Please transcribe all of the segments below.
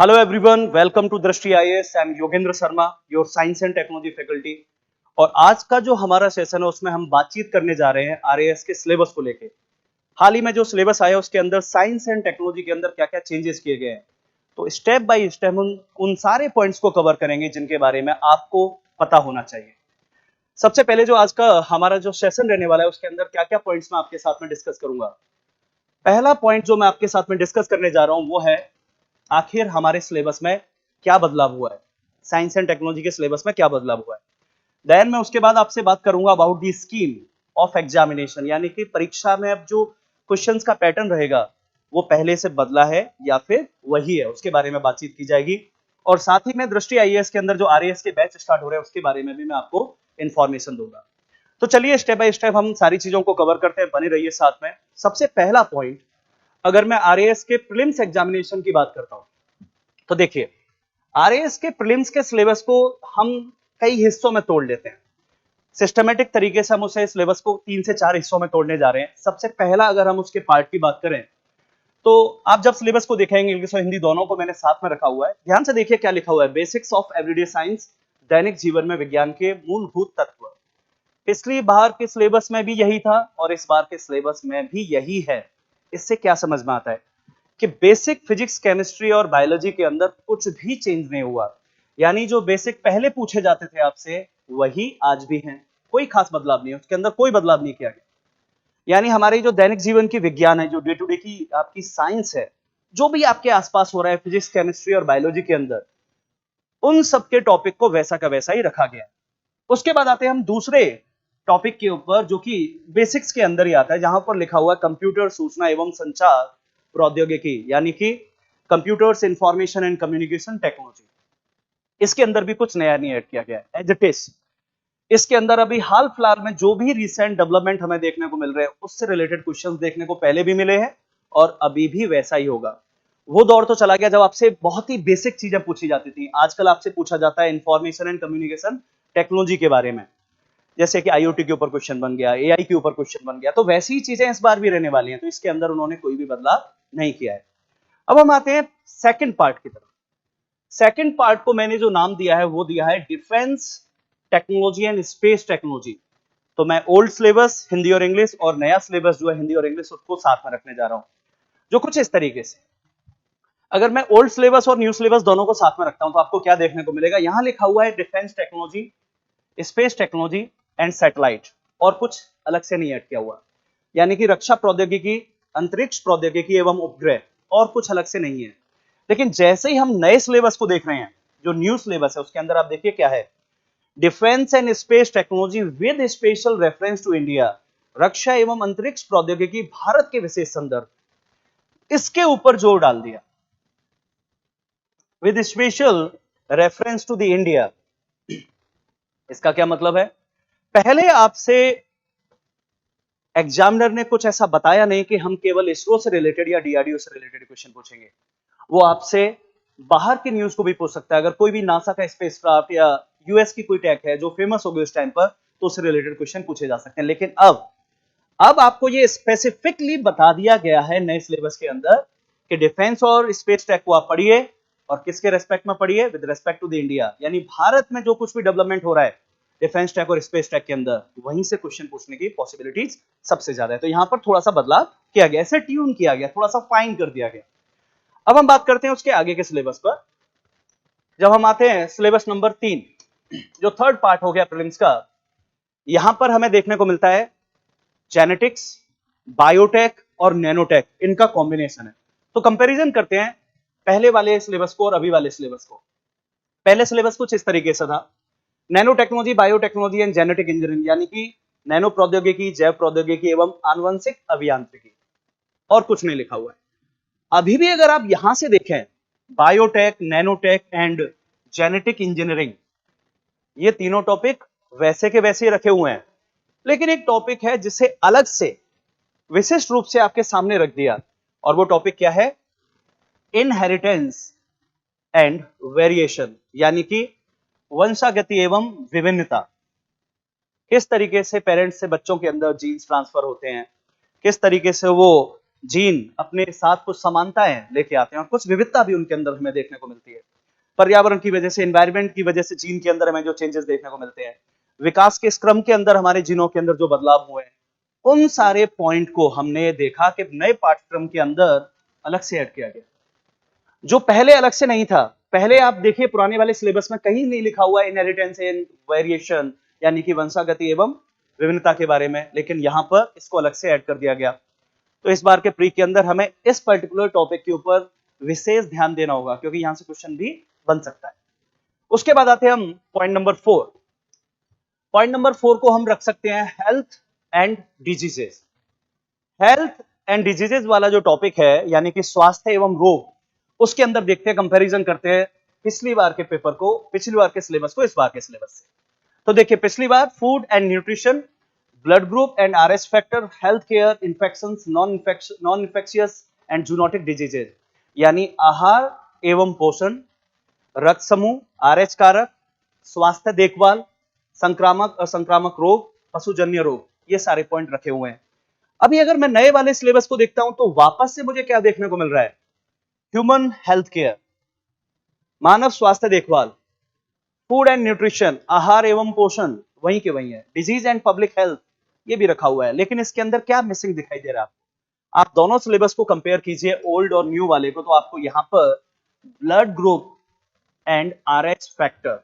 Hello everyone, welcome to दृष्टि IAS. I am Yogendra Sharma, your science and technology faculty. और आज का जो हमारा सेशन है उसमें हम बातचीत करने जा रहे हैं आरएएस के सिलेबस को लेके। हाल ही में जो सिलेबस आया उसके अंदर साइंस एंड टेक्नोलॉजी के अंदर क्या क्या चेंजेस किए गए हैं, तो स्टेप बाय स्टेप हम उन सारे पॉइंट्स को कवर करेंगे जिनके बारे में आपको पता होना चाहिए। सबसे पहले जो आज का हमारा जो सेशन रहने वाला है उसके अंदर क्या क्या पॉइंट्स मैं आपके साथ में डिस्कस करूंगा। पहला पॉइंट जो मैं आपके साथ में डिस्कस करने जा रहा हूं वो है आखिर हमारे सिलेबस में क्या बदलाव हुआ है, साइंस एंड टेक्नोलॉजी के सिलेबस में क्या बदलाव हुआ है। देन मैं उसके बाद आपसे बात करूंगा about the scheme of examination, यानी कि परीक्षा में अब जो क्वेश्चंस का पैटर्न रहेगा वो पहले से बदला है या फिर वही है, उसके बारे में बातचीत की जाएगी। और साथ ही में दृष्टि आईएएस के अंदर जो आरएएस के बैच स्टार्ट हो रहे हैं उसके बारे में भी मैं आपको इंफॉर्मेशन दूंगा। तो चलिए स्टेप बाय स्टेप हम सारी चीजों को कवर करते हैं, बने रहिए साथ में। सबसे पहला पॉइंट, अगर मैं आरएएस के प्रीलिम्स एग्जामिनेशन की बात करता हूं तो देखिए आरएएस के प्रीलिम्स के सिलेबस को हम कई हिस्सों में तोड़ लेते हैं। सिस्टमेटिक तरीके से हम उसे सिलेबस को 3 से 4 हिस्सों में तोड़ने जा रहे हैं। सबसे पहला अगर हम उसके पार्ट की बात करें तो आप जब सिलेबस को देखेंगे, इंग्लिश और हिंदी दोनों को मैंने साथ में रखा हुआ है, ध्यान से देखिए क्या लिखा हुआ है। बेसिक्स ऑफ एवरीडे साइंस, दैनिक जीवन में विज्ञान के मूलभूत तत्व। पिछली बार के सिलेबस में भी यही था और इस बार के सिलेबस में भी यही है। इससे क्या समझ में आता है कि बेसिक फिजिक्स, केमिस्ट्री और बायोलॉजी के अंदर कुछ भी चेंज नहीं हुआ। यानी जो बेसिक पहले पूछे जाते थे आपसे वही आज भी हैं, कोई खास बदलाव नहीं है, उसके अंदर कोई बदलाव नहीं किया गया। यानी हमारी जो दैनिक जीवन की विज्ञान है, जो डे टू डे की आपकी साइंस है, जो भी आपके आसपास हो रहा है फिजिक्स, केमिस्ट्री और बायोलॉजी के अंदर, उन सबके टॉपिक को वैसा का वैसा ही रखा गया है। उसके बाद आते हैं हम दूसरे टॉपिक के ऊपर जो कि बेसिक्स के अंदर ही आता है, जहां पर लिखा हुआ है कंप्यूटर, सूचना एवं संचार प्रौद्योगिकी, यानी कि computers, information and communication technology. इसके अंदर भी कुछ नया नहीं ऐड किया गया है, एज इट इज। इसके अंदर अभी हाल फिलहाल में जो भी रिसेंट डेवलपमेंट हमें देखने को मिल रहे हैं उससे रिलेटेड क्वेश्चंस देखने को पहले भी मिले हैं और अभी भी वैसा ही होगा। वो दौर तो चला गया जब आपसे बहुत ही बेसिक चीजें पूछी जाती थी। आजकल आपसे पूछा जाता है इंफॉर्मेशन एंड कम्युनिकेशन टेक्नोलॉजी के बारे में, जैसे कि आईओटी के ऊपर क्वेश्चन बन गया, एआई के ऊपर क्वेश्चन बन गया। तो वैसी ही चीजें इस बार भी रहने वाली हैं, तो इसके अंदर उन्होंने कोई भी बदलाव नहीं किया है। अब हम आते हैं सेकंड पार्ट की तरफ। सेकंड पार्ट को मैंने जो नाम दिया है वो दिया है defence technology and space technology. तो मैं ओल्ड सिलेबस हिंदी और इंग्लिश और नया सिलेबस जो है हिंदी और इंग्लिश उसको साथ में रखने जा रहा हूं, जो कुछ इस तरीके से। अगर मैं ओल्ड सिलेबस और न्यू सिलेबस दोनों को साथ में रखता हूं तो आपको क्या देखने को मिलेगा। यहां लिखा हुआ है defence technology, space technology and satellite, और कुछ अलग से नहीं ऐड किया हुआ। यानी कि रक्षा प्रौद्योगिकी, अंतरिक्ष प्रौद्योगिकी एवं उपग्रह, और कुछ अलग से नहीं है। लेकिन जैसे ही हम नए सिलेबस को देख रहे हैं, जो न्यू सिलेबस है उसके अंदर आप देखिए क्या है, defence and space technology with special reference to India, रक्षा एवं अंतरिक्ष प्रौद्योगिकी भारत के विशेष संदर्भ, इसके ऊपर जोर डाल दिया, with special reference to the India. इसका क्या मतलब है, पहले आपसे एग्जामिनर ने कुछ ऐसा बताया नहीं कि हम केवल इसरो से रिलेटेड या डीआरडीओ से रिलेटेड क्वेश्चन पूछेंगे। वो आपसे बाहर की न्यूज को भी पूछ सकता है। अगर कोई भी नासा का स्पेसक्राफ्ट या यूएस की कोई टेक है जो फेमस हो गई उस टाइम पर, तो उससे रिलेटेड क्वेश्चन पूछे जा सकते हैं। लेकिन अब आपको ये स्पेसिफिकली बता दिया गया है नए सिलेबस के अंदर कि डिफेंस और स्पेस टेक को आप पढ़िए, और किसके रेस्पेक्ट में पढ़िए, with respect to the India. यानी भारत में जो कुछ भी डेवलपमेंट हो रहा है डिफेंस टेक और स्पेस टेक के अंदर, वहीं से क्वेश्चन पूछने की पॉसिबिलिटीज सबसे ज्यादा है। तो यहां पर थोड़ा सा बदलाव किया गया, ऐसे ट्यून किया गया, थोड़ा सा फाइन कर दिया गया। अब हम बात करते हैं उसके आगे के सिलेबस पर। जब हम आते हैं सिलेबस नंबर 3, जो थर्ड पार्ट हो गया प्रीलिम्स का, यहां पर हमें देखने को मिलता है जेनेटिक्स, बायोटेक और नैनोटेक, इनका कॉम्बिनेशन है। तो कंपैरिजन करते हैं पहले वाले सिलेबस को और अभी वाले सिलेबस को। पहले सिलेबस कुछ इस तरीके से था, nano technology, biotechnology and genetic engineering, यानी कि नैनो प्रौद्योगिकी, जैव प्रौद्योगिकी एवं आनुवंशिक अभियांत्रिकी, और कुछ नहीं लिखा हुआ है। अभी भी अगर आप यहां से देखें, biotech, nanotech and genetic engineering, ये तीनों टॉपिक वैसे के वैसे ही रखे हुए हैं। लेकिन एक टॉपिक है जिसे अलग से विशिष्ट रूप से आपके सामने रख दिया, और वो टॉपिक क्या है, इनहेरिटेंस एंड वेरिएशन, यानी कि वंशागति एवं विभिन्नता। किस तरीके से पेरेंट्स से बच्चों के अंदर जीन्स ट्रांसफर होते हैं, किस तरीके से वो जीन अपने साथ कुछ समानताएं लेके आते हैं और कुछ विविधता भी उनके अंदर हमें देखने को मिलती है। पर्यावरण की वजह से, एनवायरनमेंट की वजह से जीन के अंदर हमें जो चेंजेस देखने को मिलते हैं, विकास के इस क्रम के अंदर हमारे जीनों के अंदर जो बदलाव हुए हैं, उन सारे पॉइंट को हमने देखा कि नए पाठ्यक्रम के अंदर अलग से ऐड किया गया, जो पहले अलग से नहीं था। पहले आप देखिए पुराने वाले सिलेबस में कहीं नहीं लिखा हुआ इनहेरिटेंस एंड वेरिएशन, यानी कि वंशागति एवं विभिन्नता के बारे में, लेकिन यहां पर इसको अलग से ऐड कर दिया गया। तो इस बार के प्री के अंदर हमें इस पर्टिकुलर टॉपिक के ऊपर विशेष ध्यान देना होगा, क्योंकि यहां से क्वेश्चन भी बन सकता है। उसके बाद आते हैं हम पॉइंट नंबर 4। पॉइंट नंबर 4 को हम रख सकते हैं health and diseases. Health and diseases वाला जो टॉपिक है, यानी कि स्वास्थ्य एवं रोग, उसके अंदर देखते हैं, कंपैरिजन करते हैं पिछली बार के पेपर को, पिछली बार के सिलेबस को इस बार के सिलेबस से। तो देखिए पिछली बार food and nutrition, blood group and RH factor, health care, infections, non infectious and zoonotic diseases, यानी आहार एवं पोषण, रक्त समूह, आरएच कारक, स्वास्थ्य देखभाल, संक्रामक असंक्रामक रोग, पशुजन्य रोग, ये सारे पॉइंट रखे हुए हैं। अभी अगर मैं नए वाले सिलेबस को देखता हूं तो वापस से मुझे क्या देखने को मिल रहा है? ह्यूमन हेल्थ केयर, मानव स्वास्थ्य देखभाल, फूड एंड न्यूट्रिशन, आहार एवं पोषण वहीं के वहीं है, डिजीज एंड पब्लिक हेल्थ ये भी रखा हुआ है। लेकिन इसके अंदर क्या मिसिंग दिखाई दे रहा है आपको? आप दोनों सिलेबस को कंपेयर कीजिए, ओल्ड और न्यू वाले को, तो आपको यहां पर blood group and RH factor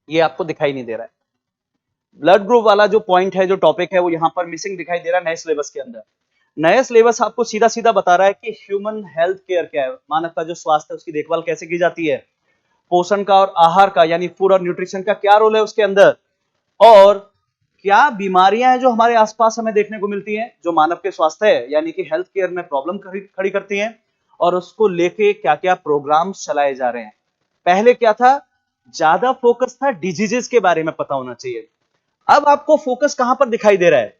ये आपको दिखाई नहीं दे रहा है। ब्लड ग्रुप वाला जो पॉइंट है, जो टॉपिक है, वो यहां पर मिसिंग दिखाई दे रहा है नए सिलेबस के अंदर। नया सिलेबस आपको सीधा सीधा बता रहा है कि ह्यूमन हेल्थ केयर क्या है, मानव का जो स्वास्थ्य है उसकी देखभाल कैसे की जाती है, पोषण का और आहार का यानी फूड और न्यूट्रिशन का क्या रोल है उसके अंदर, और क्या बीमारियां हैं जो हमारे आसपास हमें देखने को मिलती हैं, जो मानव के स्वास्थ्य है यानी कि हेल्थ केयर में प्रॉब्लम खड़ी करती हैं, और उसको लेके क्या क्या प्रोग्राम्स चलाए जा रहे हैं। पहले क्या था, ज्यादा फोकस था डिजीजेस के बारे में पता होना चाहिए। अब आपको फोकस कहां पर दिखाई दे रहा है?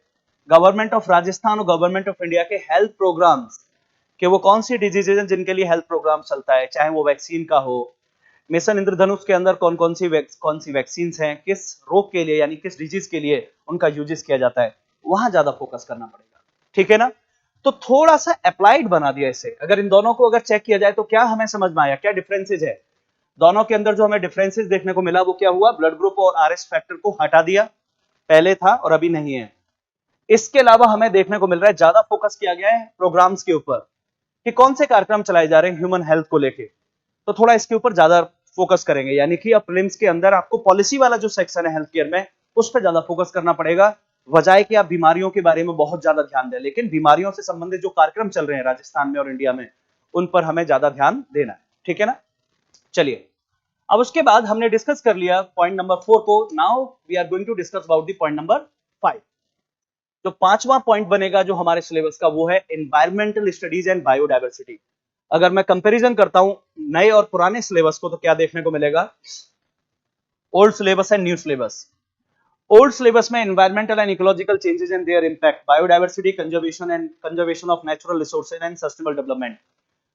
गवर्नमेंट ऑफ राजस्थान और गवर्नमेंट ऑफ इंडिया के हेल्थ प्रोग्राम्स, कि वो कौन सी डिजीजेज हैं जिनके लिए हेल्थ प्रोग्राम चलता है, चाहे वो वैक्सीन का हो, मिशन इंद्रधनुष के अंदर कौन कौन सी वैक्सीन हैं, किस रोग के लिए यानी किस डिजीज के लिए उनका यूजेस किया जाता है, वहां ज्यादा फोकस करना पड़ेगा। ठीक है ना? तो थोड़ा सा अप्लाइड बना दिया इसे। अगर इन दोनों को अगर चेक किया जाए तो क्या हमें समझ में आया, क्या डिफरेंसेज है दोनों के अंदर? जो हमें डिफरेंसेस देखने को मिला वो क्या हुआ, ब्लड ग्रुप और आरएस फैक्टर को हटा दिया, पहले था और अभी नहीं है। इसके अलावा हमें देखने को मिल रहा है ज्यादा फोकस किया गया है प्रोग्राम्स के ऊपर, कि कौन से कार्यक्रम चलाए जा रहे हैं ह्यूमन हेल्थ को लेके, तो थोड़ा इसके ऊपर ज्यादा फोकस करेंगे। यानी कि अब प्रीलिम्स के अंदर आपको पॉलिसी वाला जो सेक्शन है हेल्थ केयर में, उस पर ज्यादा फोकस करना पड़ेगा। वजह कि आप बीमारियों के बारे में बहुत ज्यादा ध्यान दें, लेकिन बीमारियों से संबंधित जो कार्यक्रम चल रहे हैं राजस्थान में और इंडिया में, उन पर हमें ज्यादा ध्यान देना है। ठीक है ना? चलिए, अब उसके बाद हमने डिस्कस कर लिया पॉइंट नंबर 4 को। Now we are going to discuss about the point number 5। जो पांचवा पॉइंट बनेगा जो हमारे सिलेबस का, वो है एनवायरमेंटल स्टडीज एंड बायोडायवर्सिटी। अगर मैं कंपैरिजन करता हूं नए और पुराने सिलेबस को, तो क्या देखने को मिलेगा? Old syllabus and new syllabus. Old syllabus में environmental and ecological changes and their impact, biodiversity, conservation of natural resources and sustainable development,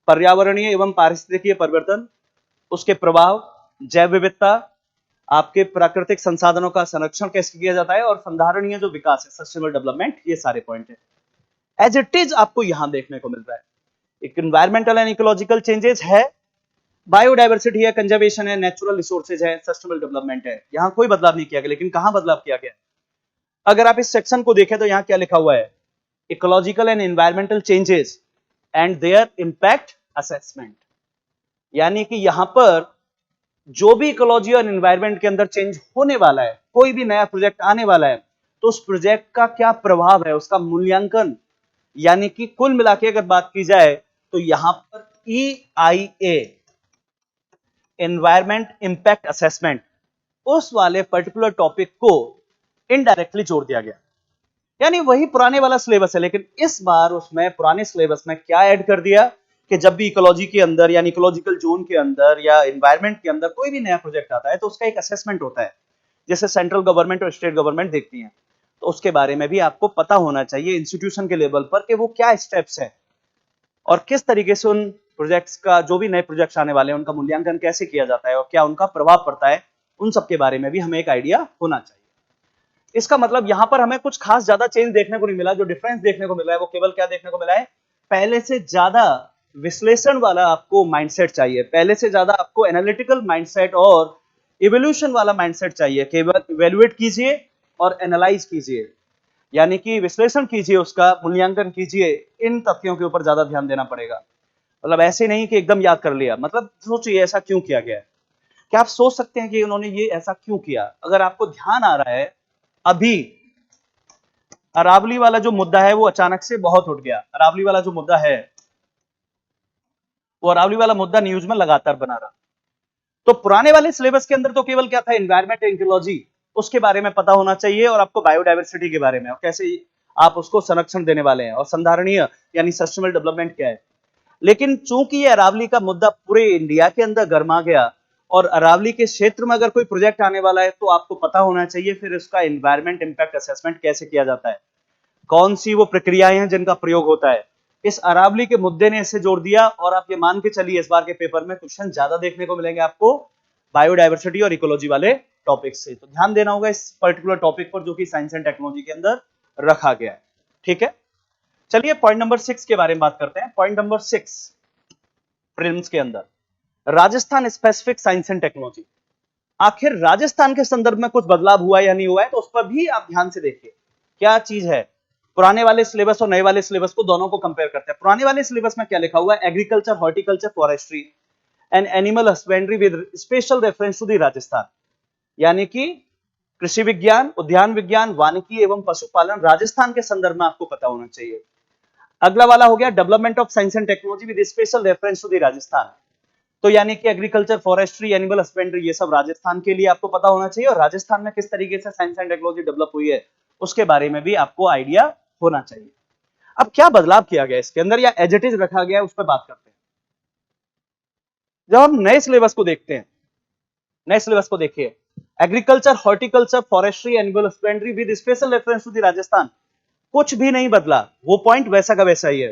पर्यावरणीय एवं पारिस्थितिकीय परिवर्तन, उसके प्रभाव, जैव विविधता, आपके प्राकृतिक संसाधनों का संरक्षण कैसे किया जाता है, और संधारणीय जो विकास है, सस्टेनेबल डेवलपमेंट, ये सारे पॉइंट है। एज इट इज आपको यहां देखने को मिल रहा है। एक एनवायरमेंटल एंड इकोलॉजिकल चेंजेस है, बायोडायवर्सिटी है, कंजर्वेशन है, नेचुरल रिसोर्सेज है, सस्टेनेबल डेवलपमेंट है। यहां कोई बदलाव नहीं किया गया, लेकिन कहां बदलाव किया गया? अगर आप इस सेक्शन को देखें तो यहां क्या लिखा हुआ है? Ecological and environmental changes and their impact assessment. यानी कि यहां पर जो भी इकोलॉजी और एनवायरमेंट के अंदर चेंज होने वाला है, कोई भी नया प्रोजेक्ट आने वाला है, तो उस प्रोजेक्ट का क्या प्रभाव है, उसका मूल्यांकन। यानी कि कुल मिला के अगर बात की जाए तो यहां पर EIA, एनवायरमेंट इंपैक्ट असेसमेंट, उस वाले पर्टिकुलर टॉपिक को इनडायरेक्टली जोड़ दिया गया। यानी वही पुराने वाला सिलेबस है, लेकिन इस बार उसमें पुराने सिलेबस में क्या ऐड कर दिया कि जब भी इकोलॉजी के अंदर यानी इकोलॉजिकल जोन के अंदर या एनवायरमेंट के अंदर कोई भी नया प्रोजेक्ट आता है, तो उसका एक असेसमेंट होता है, जैसे सेंट्रल गवर्नमेंट और स्टेट गवर्नमेंट देखती हैं। तो उसके बारे में भी आपको पता होना चाहिए इंस्टीट्यूशन के लेवल पर कि वो क्या स्टेप्स है और किस तरीके से उन प्रोजेक्ट्स का, जो भी नए प्रोजेक्ट्स आने वाले हैं, उनका मूल्यांकन कैसे किया जाता है और क्या उनका प्रभाव पड़ता है, उन सब के बारे में भी हमें एक आइडिया होना चाहिए। इसका मतलब यहां पर हमें कुछ खास ज्यादा चेंज देखने को नहीं मिला। जो डिफरेंस देखने को मिला है वो केवल क्या देखने को मिला है पहले से ज्यादा विश्लेषण वाला आपको माइंडसेट चाहिए, पहले से ज्यादा आपको एनालिटिकल माइंडसेट और इवोल्यूशन वाला माइंडसेट चाहिए। केवल इवेल्युएट कीजिए और एनालाइज कीजिए, यानी कि विश्लेषण कीजिए, उसका मूल्यांकन कीजिए, इन तथ्यों के ऊपर ज्यादा ध्यान देना पड़ेगा। मतलब ऐसे नहीं कि एकदम याद कर लिया, मतलब सोचिए ऐसा क्यों किया गया है। क्या आप सोच सकते हैं कि उन्होंने ये ऐसा क्यों किया? अगर आपको ध्यान आ रहा है, अभी अरावली वाला जो मुद्दा है वो अचानक से बहुत उठ गया। अरावली वाला जो मुद्दा है, वो अरावली वाला मुद्दा न्यूज में लगातार बना रहा। तो पुराने वाले सिलेबस के अंदर तो केवल क्या था, एनवायरमेंट एंड इकोलॉजी, उसके बारे में पता होना चाहिए, और आपको बायोडायवर्सिटी के बारे में और कैसे आप उसको संरक्षण देने वाले हैं, और संधारणीय यानी सस्टेनेबल डेवलपमेंट क्या है। लेकिन चूंकि ये अरावली का मुद्दा पूरे इंडिया के अंदर गर्मा गया, और अरावली के क्षेत्र में अगर कोई प्रोजेक्ट आने वाला है तो आपको पता होना चाहिए फिर उसका एनवायरमेंट इंपैक्ट असेसमेंट कैसे किया जाता है, कौन सी वो प्रक्रियाएं हैं जिनका प्रयोग होता है। इस अरावली के मुद्दे ने इसे जोड़ दिया, और आप ये मान के चलिए इस बार के पेपर में क्वेश्चन ज्यादा देखने को मिलेंगे आपको बायोडायवर्सिटी और इकोलॉजी वाले टॉपिक से। तो ध्यान देना होगा इस पर्टिकुलर टॉपिक पर, जो कि साइंस एंड टेक्नोलॉजी के अंदर रखा गया है। ठीक है, चलिए पॉइंट नंबर 6 के बारे में बात करते हैं। पॉइंट नंबर 6 प्रीलिम्स के अंदर Rajasthan specific science and technology. आखिर राजस्थान के संदर्भ में कुछ बदलाव हुआ या नहीं हुआ है, तो उस पर भी आप ध्यान से देखिए क्या चीज है। पुराने वाले सिलेबस और नए वाले सिलेबस को दोनों को कंपेयर करते हैं। पुराने वाले सिलेबस में क्या लिखा हुआ है, agriculture, horticulture, forestry and animal husbandry with special reference to the Rajasthan, यानी कि कृषि विज्ञान, उद्यान विज्ञान, वानिकी एवं पशुपालन राजस्थान के संदर्भ में आपको पता होना चाहिए। अगला वाला हो गया development of science and technology with special reference to the Rajasthan, तो यानी कि एग्रीकल्चर, फॉरेस्ट्री, एनिमल हस्बेंड्री, ये सब राजस्थान के लिए आपको पता होना चाहिए, और राजस्थान में किस तरीके से साइंस एंड टेक्नोलॉजी डेवलप हुई है उसके बारे में भी आपको आइडिया होना चाहिए। अब क्या बदलाव किया गया इसके अंदर, या एज इट इज रखा गया है, उस पर बात करते हैं। जब हम नए सिलेबस को देखते हैं, नए सिलेबस को देखिए, agriculture, horticulture, forestry, animal husbandry with special reference to the Rajasthan, कुछ भी नहीं बदला, वो पॉइंट वैसा का वैसा ही है।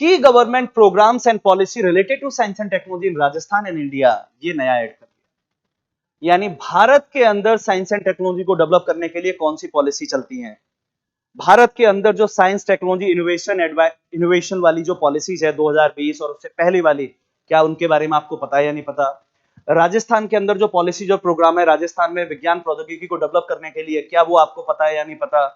की government programs and policy related to science and technology in Rajasthan and India, ये नया ऐड कर दिया। यानी भारत के अंदर साइंस एंड टेक्नोलॉजी को डेवलप करने के लिए कौन सी पॉलिसी चलती है, भारत के अंदर जो साइंस टेक्नोलॉजी इनोवेशन वाली जो पॉलिसीज है 2020 और उससे पहले वाली, क्या उनके बारे में आपको पता है या नहीं पता। राजस्थान के अंदर जो पॉलिसी जो प्रोग्राम है राजस्थान में विज्ञान प्रौद्योगिकी को डेवलप करने के लिए, क्या वो आपको पता है या नहीं पता।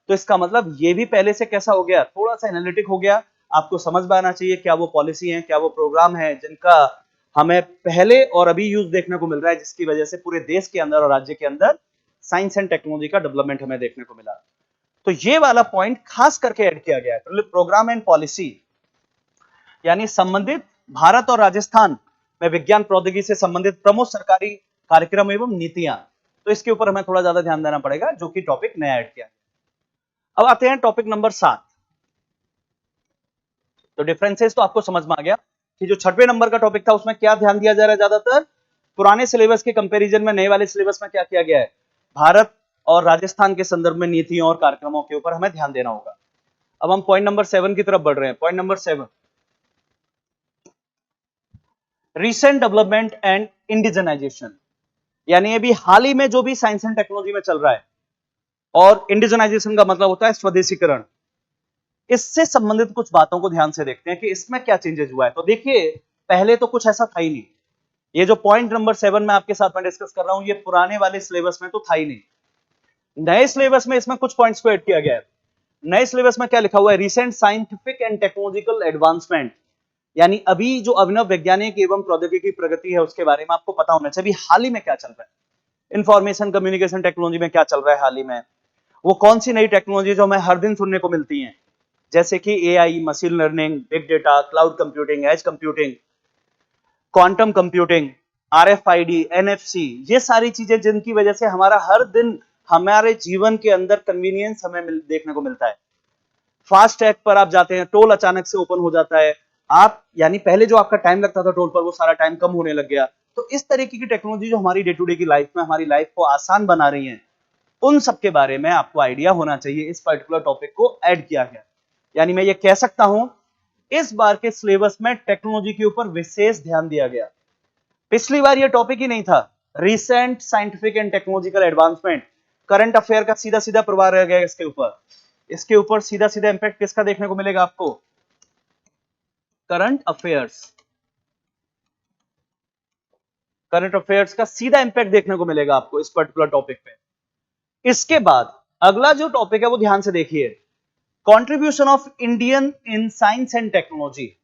तो इसका मतलब ये भी पहले से कैसा हो गया, थोड़ा सा एनालिटिक हो गया। आपको समझ में आना चाहिए क्या वो पॉलिसी है, क्या वो प्रोग्राम है जिनका हमें पहले और अभी यूज देखने को मिल रहा है, जिसकी वजह से पूरे देश के अंदर और राज्य के अंदर साइंस एंड टेक्नोलॉजी का डेवलपमेंट हमें देखने को मिला। तो ये वाला पॉइंट खास करके ऐड किया गया है, प्रोग्राम एंड पॉलिसी, यानी संबंधित भारत और राजस्थान में विज्ञान प्रौद्योगिकी से संबंधित प्रमुख सरकारी कार्यक्रम एवं नीतियां, तो इसके ऊपर हमें थोड़ा ज्यादा ध्यान देना पड़ेगा, जो कि टॉपिक नया ऐड किया। अब आते हैं टॉपिक नंबर 7। तो डिफरेंसेस तो आपको समझ में आ गया कि जो 6वें नंबर का टॉपिक था उसमें क्या ध्यान दिया जा रहा है, ज्यादातर पुराने सिलेबस के कंपैरिजन में नए वाले सिलेबस में क्या किया गया है, भारत और राजस्थान के संदर्भ में नीतियों और कार्यक्रमों के ऊपर हमें ध्यान देना होगा। अब हम पॉइंट नंबर 7 की तरफ बढ़ रहे हैं। Point number 7, recent development and indigenisation, यानी अभी हाल ही में जो भी साइंस एंड टेक्नोलॉजी में चल रहा है, और इंडिजनाइजेशन का मतलब होता है स्वदेशीकरण, इससे संबंधित कुछ बातों को ध्यान से देखते हैं कि इसमें क्या चेंजेस हुआ है। तो देखिए पहले तो कुछ ऐसा था ही नहीं, ये जो पॉइंट नंबर 7 में आपके साथ में डिस्कस कर रहा हूं, ये पुराने वाले सिलेबस में तो था ही नहीं। नए सिलेबस में इसमें कुछ पॉइंट्स को ऐड किया गया है। नए सिलेबस में क्या लिखा हुआ है, recent scientific and technological advancement, यानी अभी जो अभिनव वैज्ञानिक एवं प्रौद्योगिकी प्रगति है उसके बारे में आपको पता होना चाहिए। अभी हाल ही में क्या चल रहा है, इंफॉर्मेशन कम्युनिकेशन टेक्नोलॉजी में क्या चल रहा है हाल ही में, वो कौन सी नई टेक्नोलॉजी जो हमें हर दिन सुनने को मिलती हैं, जैसे कि AI, machine learning, big data, cloud computing, edge computing, quantum computing, RFID, NFC, ये सारी चीजें जिनकी वजह से हमारा हर दिन हमारे जीवन के अंदर कन्वीनियंस हमें देखने को मिलता है। फास्ट टैग पर आप जाते हैं, टोल अचानक से ओपन हो जाता है, आप यानी पहले जो आपका टाइम लगता था टोल पर, वो सारा टाइम कम होने लग गया। तो इस तरीके की टेक्नोलॉजी जो हमारी डे टू डे की लाइफ में हमारी लाइफ को आसान बना रही है, उन सब के बारे में आपको आइडिया होना चाहिए। इस पर्टिकुलर टॉपिक को ऐड किया गया, यानी मैं ये कह सकता हूं इस बार के सिलेबस में टेक्नोलॉजी के ऊपर विशेष ध्यान दिया गया। पिछली बार ये टॉपिक ही नहीं था, recent scientific and technological advancement, current affair का सीधा सीधा प्रभाव रह गया इसके ऊपर। इसके ऊपर सीधा सीधा इंपैक्ट किसका देखने को मिलेगा आपको, करंट अफेयर्स का सीधा इंपैक्ट देखने को मिलेगा आपको इस पर्टिकुलर टॉपिक पे। इसके बाद अगला जो टॉपिक है वो ध्यान से देखिए, contribution of Indian in science and technology.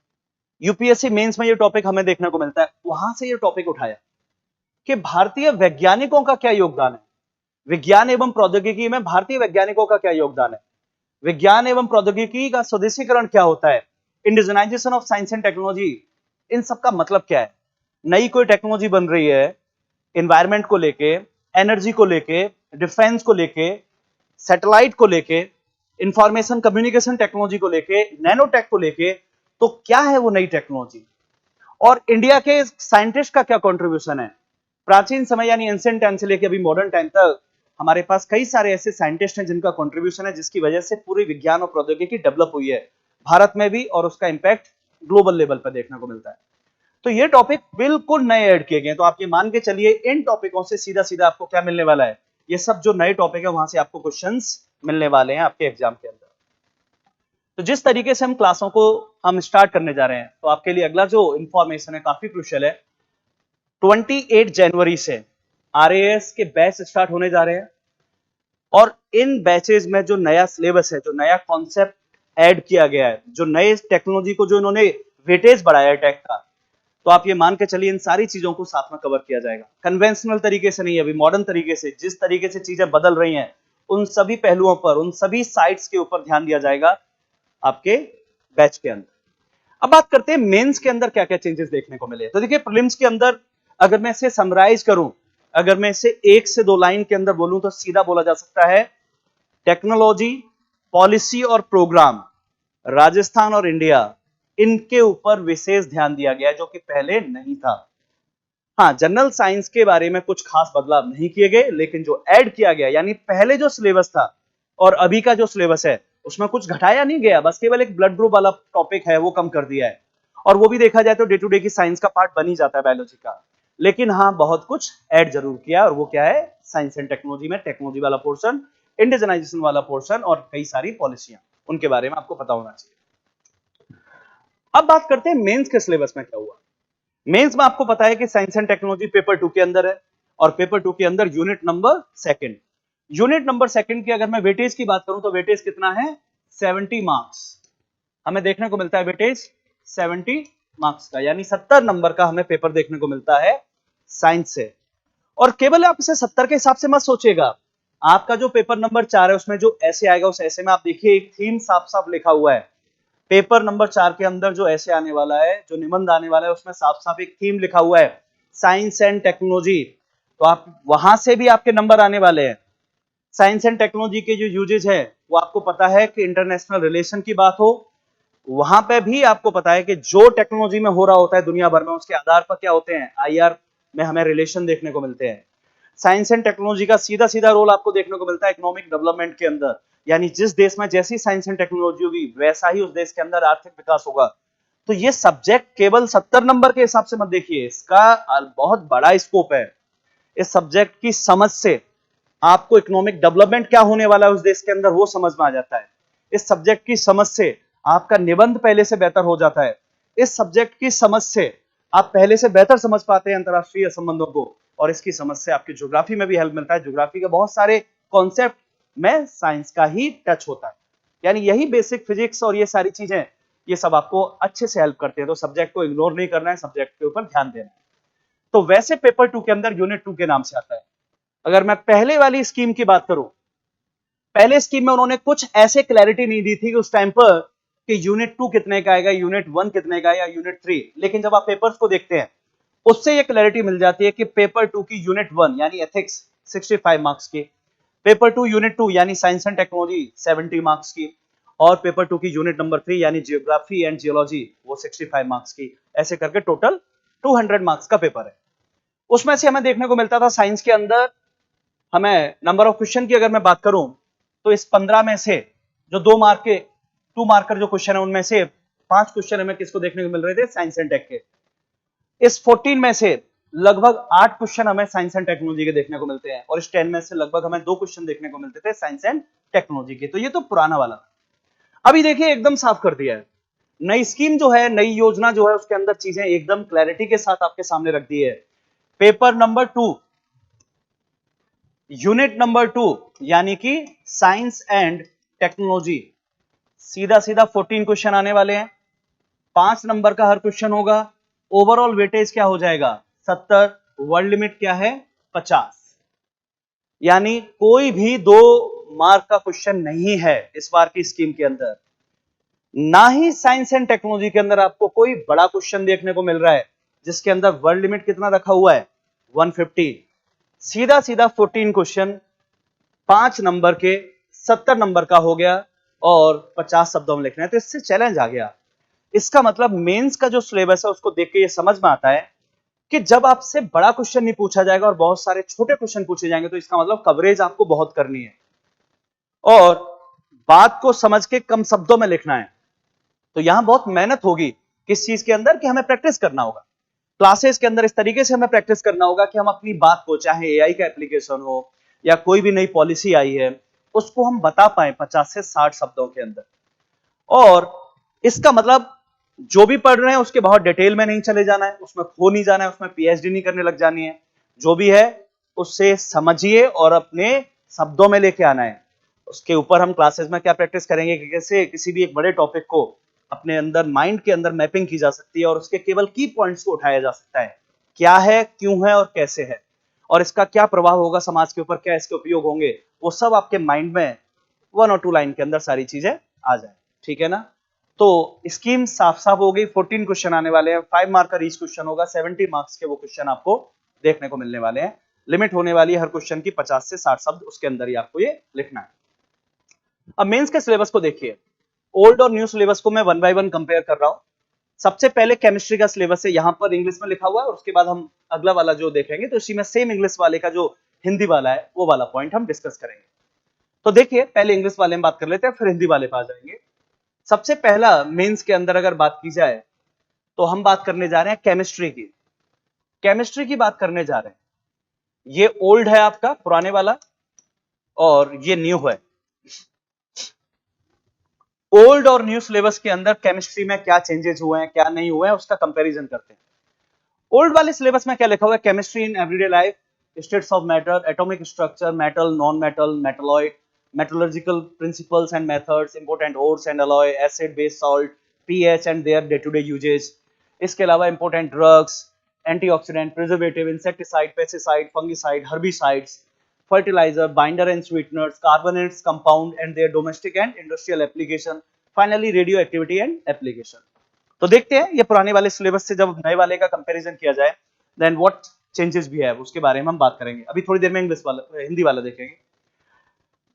UPSC mains में ये टॉपिक हमें देखने को मिलता है, वहां से ये टॉपिक उठाया कि भारतीय वैज्ञानिकों का क्या योगदान है, विज्ञान एवं प्रौद्योगिकी में भारतीय वैज्ञानिकों का क्या योगदान है, विज्ञान एवं प्रौद्योगिकी का स्वदेशीकरण क्या होता है, indigenisation of science and technology, इन सब का मतलब क्या है। नई कोई टेक्नोलॉजी बन रही है एनवायरमेंट को लेके, एनर्जी को लेके, डिफेंस को लेके, सैटेलाइट को लेके, इंफॉर्मेशन कम्युनिकेशन टेक्नोलॉजी को लेके, नैनोटेक को लेके, तो क्या है वो नई टेक्नोलॉजी और इंडिया के साइंटिस्ट का क्या कंट्रीब्यूशन है। प्राचीन समय यानी एंशिएंट टाइम से लेके अभी मॉडर्न टाइम तक हमारे पास कई सारे ऐसे साइंटिस्ट हैं जिनका कंट्रीब्यूशन है, जिसकी वजह से पूरी विज्ञान और प्रौद्योगिकी डेवलप हुई है भारत में भी, और उसका इंपैक्ट ग्लोबल लेवल पर देखने को मिलता है। तो ये टॉपिक बिल्कुल नए ऐड किए गए, तो आप ये मान के चलिए इन टॉपिकों से सीधा सीधा आपको क्या मिलने वाला है, ये सब जो नए टॉपिक है वहां से आपको क्वेश्चंस मिलने वाले हैं आपके एग्जाम के अंदर। तो जिस तरीके से हम क्लासों को हम स्टार्ट करने जा रहे हैं, तो आपके लिए अगला जो इंफॉर्मेशन है काफी क्रूशियल है। 28 जनवरी से आरएएस के बैच स्टार्ट होने जा रहे हैं, और इन बैचेज में जो नया सिलेबस है, जो नया कॉन्सेप्ट ऐड किया गया है, जो नए टेक्नोलॉजी को जो इन्होंने वेटेज बढ़ाया है टेक का, तो आप ये मान के चलिए इन सारी चीजों को साथ में कवर किया जाएगा। कन्वेंशनल तरीके से नहीं, अभी मॉडर्न तरीके से, जिस तरीके से चीजें बदल रही हैं उन सभी पहलुओं पर, उन सभी साइट्स के ऊपर ध्यान दिया जाएगा आपके बैच के अंदर। अब बात करते हैं मेंस के अंदर क्या क्या चेंजेस देखने को मिले। तो देखिए प्रीलिम्स के अंदर अगर मैं इसे समराइज करूं, अगर मैं इसे 1 से 2 लाइन के अंदर बोलूं तो सीधा बोला जा सकता है, टेक्नोलॉजी, पॉलिसी और प्रोग्राम, राजस्थान और इंडिया, इनके ऊपर विशेष ध्यान दिया गया है जो कि पहले नहीं था। हाँ, जनरल साइंस के बारे में कुछ खास बदलाव नहीं किए गए, लेकिन जो ऐड किया गया यानी पहले जो सिलेबस था और अभी का जो सिलेबस है उसमें कुछ घटाया नहीं गया, बस केवल एक ब्लड ग्रुप वाला टॉपिक है वो कम कर दिया है, और वो भी देखा जाए तो डे टू डे की साइंस का पार्ट बन ही जाता है बायोलॉजी का। लेकिन हाँ, बहुत कुछ ऐड जरूर किया, और वो क्या है, साइंस एंड टेक्नोलॉजी में टेक्नोलॉजी वाला पोर्शन, इंडिजिनाइजेशन वाला पोर्शन और कई सारी पॉलिसियां, उनके बारे में आपको पता होना चाहिए। अब बात करते हैं मेंस के सिलेबस में क्या हुआ। मेंस में आपको पता है कि साइंस एंड टेक्नोलॉजी पेपर 2 के अंदर है, और पेपर 2 के अंदर unit number second, unit number second की अगर मैं वेटेज की बात करूं तो वेटेज कितना है, 70 मार्क्स हमें देखने को मिलता है, वेटेज 70 मार्क्स का, यानी 70 नंबर का हमें पेपर देखने को मिलता है साइंस से। और केवल आप इसे 70 के हिसाब से मत सोचिएगा, आपका जो पेपर नंबर 4 है उसमें जो ऐसे आएगा उस ऐसे में आप देखिए एक थीम साफ साफ लिखा हुआ है। पेपर नंबर 4 के अंदर जो ऐसे आने वाला है, जो निबंध आने वाला है, उसमें साफ साफ एक थीम लिखा हुआ है, साइंस एंड टेक्नोलॉजी, तो आप वहां से भी आपके नंबर आने वाले हैं। साइंस एंड टेक्नोलॉजी के जो यूजेज है वो आपको पता है कि इंटरनेशनल रिलेशन की बात हो, वहां पे भी आपको पता है कि जो टेक्नोलॉजी में हो रहा होता है दुनिया भर में, उसके आधार पर क्या होते हैं, आईआर में हमें रिलेशन देखने को मिलते हैं। साइंस एंड टेक्नोलॉजी का सीधा सीधा रोल आपको देखने को मिलता है इकोनॉमिक डेवलपमेंट के अंदर, यानी जिस देश में जैसी साइंस एंड टेक्नोलॉजी होगी वैसा ही उस देश के अंदर आर्थिक विकास होगा। तो ये सब्जेक्ट केवल 70 नंबर के हिसाब से मत देखिए, इसका बहुत बड़ा स्कोप है। इस सब्जेक्ट की समझ से आपको इकोनॉमिक डेवलपमेंट क्या होने वाला है उस देश के अंदर वो समझ में आ जाता है। इस सब्जेक्ट की समझ से आपका निबंध पहले से बेहतर हो जाता है। इस सब्जेक्ट की समझ से आप पहले से बेहतर समझ पाते हैं अंतरराष्ट्रीय संबंधों को, और इसकी समझ से आपकी ज्योग्राफी में भी हेल्प मिलता है। ज्योग्राफी के बहुत सारे कॉन्सेप्ट में साइंस का ही टच होता है, यानी यही बेसिक फिजिक्स और ये सारी चीजें, ये सब आपको अच्छे से हेल्प करते हैं। तो सब्जेक्ट को इग्नोर नहीं करना है, सब्जेक्ट के ऊपर ध्यान देना है। तो वैसे पेपर 2 के अंदर यूनिट 2 के नाम से आता है। अगर मैं पहले वाली स्कीम की बात करूं, पहले स्कीम में उन्होंने कुछ ऐसे क्लैरिटी नहीं दी थी कि उस टाइम पर कि यूनिट 2 कितने का आएगा, यूनिट 1 कितने का या यूनिट 3, लेकिन जब आप पेपर्स को देखते हैं उससे ये क्लैरिटी मिल जाती है कि पेपर 2 की यूनिट 1 यानी एथिक्स 65 मार्क्स की, पेपर 2 यूनिट 2 यानी साइंस एंड टेक्नोलॉजी 70 मार्क्स की, और पेपर 2 की यूनिट नंबर 3 यानी जियोग्राफी एंड जियोलॉजी वो 65 मार्क्स की, ऐसे करके टोटल 200 मार्क्स का पेपर है। उसमें से हमें देखने को मिलता था साइंस के अंदर, हमें नंबर ऑफ क्वेश्चन की अगर मैं बात करूं तो इस 15 में से जो 2 मार्क के 2 मार्कर जो क्वेश्चन है उनमें से 5 क्वेश्चन हमें किसको देखने को मिल रहे थे, साइंस एंड टेक के। इस 14 में से लगभग 8 क्वेश्चन हमें साइंस एंड टेक्नोलॉजी के देखने को मिलते हैं, और इस 10 में से लगभग हमें 2 क्वेश्चन देखने को मिलते थे साइंस एंड टेक्नोलॉजी के। तो ये तो पुराना वाला था। अभी देखिए एकदम साफ कर दिया है, नई स्कीम जो है, नई योजना जो है, उसके अंदर चीजें एकदम क्लैरिटी के साथ आपके सामने रख दी है। पेपर नंबर 2, यूनिट नंबर 2 यानी कि साइंस एंड टेक्नोलॉजी, सीधा सीधा 14 क्वेश्चन आने वाले हैं, 5 नंबर का हर क्वेश्चन होगा। ओवरऑल वेटेज क्या हो जाएगा? 70। वर्ड लिमिट क्या है? 50। यानी कोई भी 2 मार्क का क्वेश्चन नहीं है इस बार की स्कीम के अंदर। ना ही साइंस एंड टेक्नोलॉजी के अंदर आपको कोई बड़ा क्वेश्चन देखने को मिल रहा है जिसके अंदर वर्ड लिमिट कितना रखा हुआ है? 150। सीधा सीधा 14 क्वेश्चन 5 नंबर के 70 नंबर का हो गया और 50 शब्दों में लिखना है, तो इससे चैलेंज आ गया। इसका मतलब मेंस का जो सिलेबस है उसको देख के ये समझ में आता है कि जब आपसे बड़ा क्वेश्चन नहीं पूछा जाएगा और बहुत सारे छोटे क्वेश्चन पूछे जाएंगे तो इसका मतलब कवरेज आपको बहुत करनी है और बात को समझ के कम शब्दों में लिखना है। तो यहां बहुत मेहनत होगी किस चीज के अंदर कि हमें प्रैक्टिस करना होगा। क्लासेस के अंदर इस तरीके से हमें प्रैक्टिस करना होगा कि हम अपनी बात को, चाहे एआई का एप्लीकेशन हो या कोई भी नई पॉलिसी आई है, उसको हम बता पाए 50 से 60 शब्दों के अंदर। और इसका मतलब जो भी पढ़ रहे हैं उसके बहुत डिटेल में नहीं चले जाना है, उसमें खो नहीं जाना है, उसमें पीएचडी नहीं करने लग जानी है। जो भी है उससे समझिए और अपने शब्दों में लेके आना है। उसके ऊपर हम क्लासेस में क्या प्रैक्टिस करेंगे कि कैसे किसी भी एक बड़े टॉपिक को अपने अंदर माइंड के अंदर मैपिंग की जा सकती है और उसके केवल की पॉइंट्स को उठाया जा सकता है। क्या है, क्यों है और कैसे है, और इसका क्या प्रभाव होगा समाज के ऊपर, क्या इसके उपयोग होंगे, वो सब आपके माइंड में 1 और 2 लाइन के अंदर सारी चीजें आ जाए। ठीक है ना? तो स्कीम साफ साफ हो गई। 14 क्वेश्चन आने वाले हैं, 5 मार्क का ईच क्वेश्चन होगा, 70 मार्क्स के वो क्वेश्चन आपको देखने को मिलने वाले हैं। लिमिट होने वाली है हर क्वेश्चन की 50 से 60 शब्द, उसके अंदर ही आपको ये लिखना है। अब मेंस के सिलेबस को देखिए, ओल्ड और न्यू सिलेबस को मैं 1 बाय 1 कंपेयर कर रहा हूं। सबसे पहले केमिस्ट्री का सिलेबस है, यहां पर इंग्लिश में लिखा हुआ है और उसके बाद हम अगला वाला जो देखेंगे तो इसी में सेम इंग्लिश वाले का जो हिंदी वाला है वो वाला पॉइंट हम डिस्कस करेंगे। तो देखिए, पहले इंग्लिश वाले में बात कर लेते हैं, फिर हिंदी वाले पे आ जाएंगे। सबसे पहला मेंस के अंदर अगर बात की जाए तो हम बात करने जा रहे हैं केमिस्ट्री की। केमिस्ट्री की बात करने जा रहे हैं, ये ओल्ड है आपका पुराने वाला और ये न्यू है। ओल्ड और न्यू सिलेबस के अंदर केमिस्ट्री में क्या चेंजेस हुए हैं, क्या नहीं हुए हैं, उसका कंपैरिजन करते हैं। ओल्ड वाले सिलेबस में क्या लिखा हुआ है? Chemistry in everyday life, states of matter, atomic structure, metal, non metal, metalloid, metallurgical principles and methods, important ores and alloy, acid base salt, pH and their day to day uses. इसके अलावा important drugs, antioxidant, preservative, insecticide, pesticide, fungicide, herbicides, fertilizer, binder and sweeteners, carbonates, compound and their domestic and industrial application, finally radioactivity and application। तो देखते हैं ये पुराने वाले syllabus से जब नए वाले का कंपैरिजन किया जाए देन व्हाट चेंजेस भी है उसके बारे में हम बात करेंगे। अभी थोड़ी देर में इंग्लिश वाला, हिंदी वाला देखेंगे।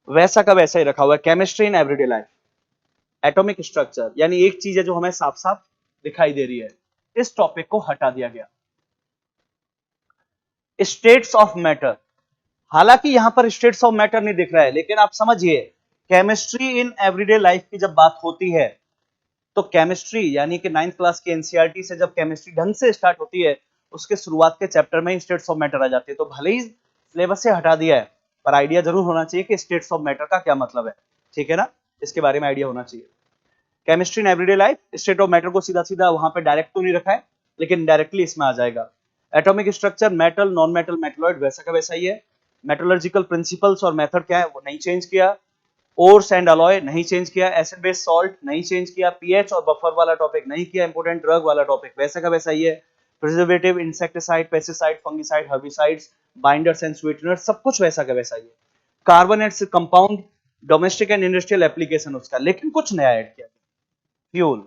वैसा का वैसा ही रखा हुआ है, chemistry in everyday life, atomic structure, यानी एक चीज है जो हमें साफ साफ दिखाई दे रही है, इस टॉपिक को हटा दिया गया। स्टेट्स ऑफ मैटर, हालांकि यहां पर स्टेट्स ऑफ मैटर नहीं दिख रहा है, लेकिन आप समझिए केमिस्ट्री इन एवरीडे लाइफ की जब बात होती है तो केमिस्ट्री यानी कि 9th क्लास की एनसीईआरटी से जब केमिस्ट्री ढंग से स्टार्ट होती है उसके शुरुआत के चैप्टर में ही स्टेट्स ऑफ मैटर आ जाती है। तो भले ही सिलेबस से हटा दिया है पर आइडिया जरूर होना चाहिए कि स्टेट्स ऑफ मैटर का क्या मतलब है। ठीक है ना? इसके बारे में आइडिया होना चाहिए। Chemistry in everyday life, state of matter को सीधा सीधा वहां पे डायरेक्ट तो नहीं रखा है लेकिन डायरेक्टली इसमें आ जाएगा। Atomic structure, metal, non metal, metalloid, वैसा का वैसा ही है। मेटलर्जिकल प्रिंसिपल्स और मेथड क्या है वो नहीं चेंज किया। ओर्स एंड अलॉय नहीं चेंज किया। एसिड बेस सॉल्ट नहीं चेंज किया। पीएच और बफर वाला टॉपिक नहीं किया। इंपोर्टेंट ड्रग वाला टॉपिक वैसा का वैसा ही है। Preservative, insecticide, pesticide, fungicide, herbicides, binders and sweeteners सब कुछ वैसा का वैसा ही है। Carbonates, compound, domestic and industrial application उसका, लेकिन कुछ नया ऐड किया। फ्यूल,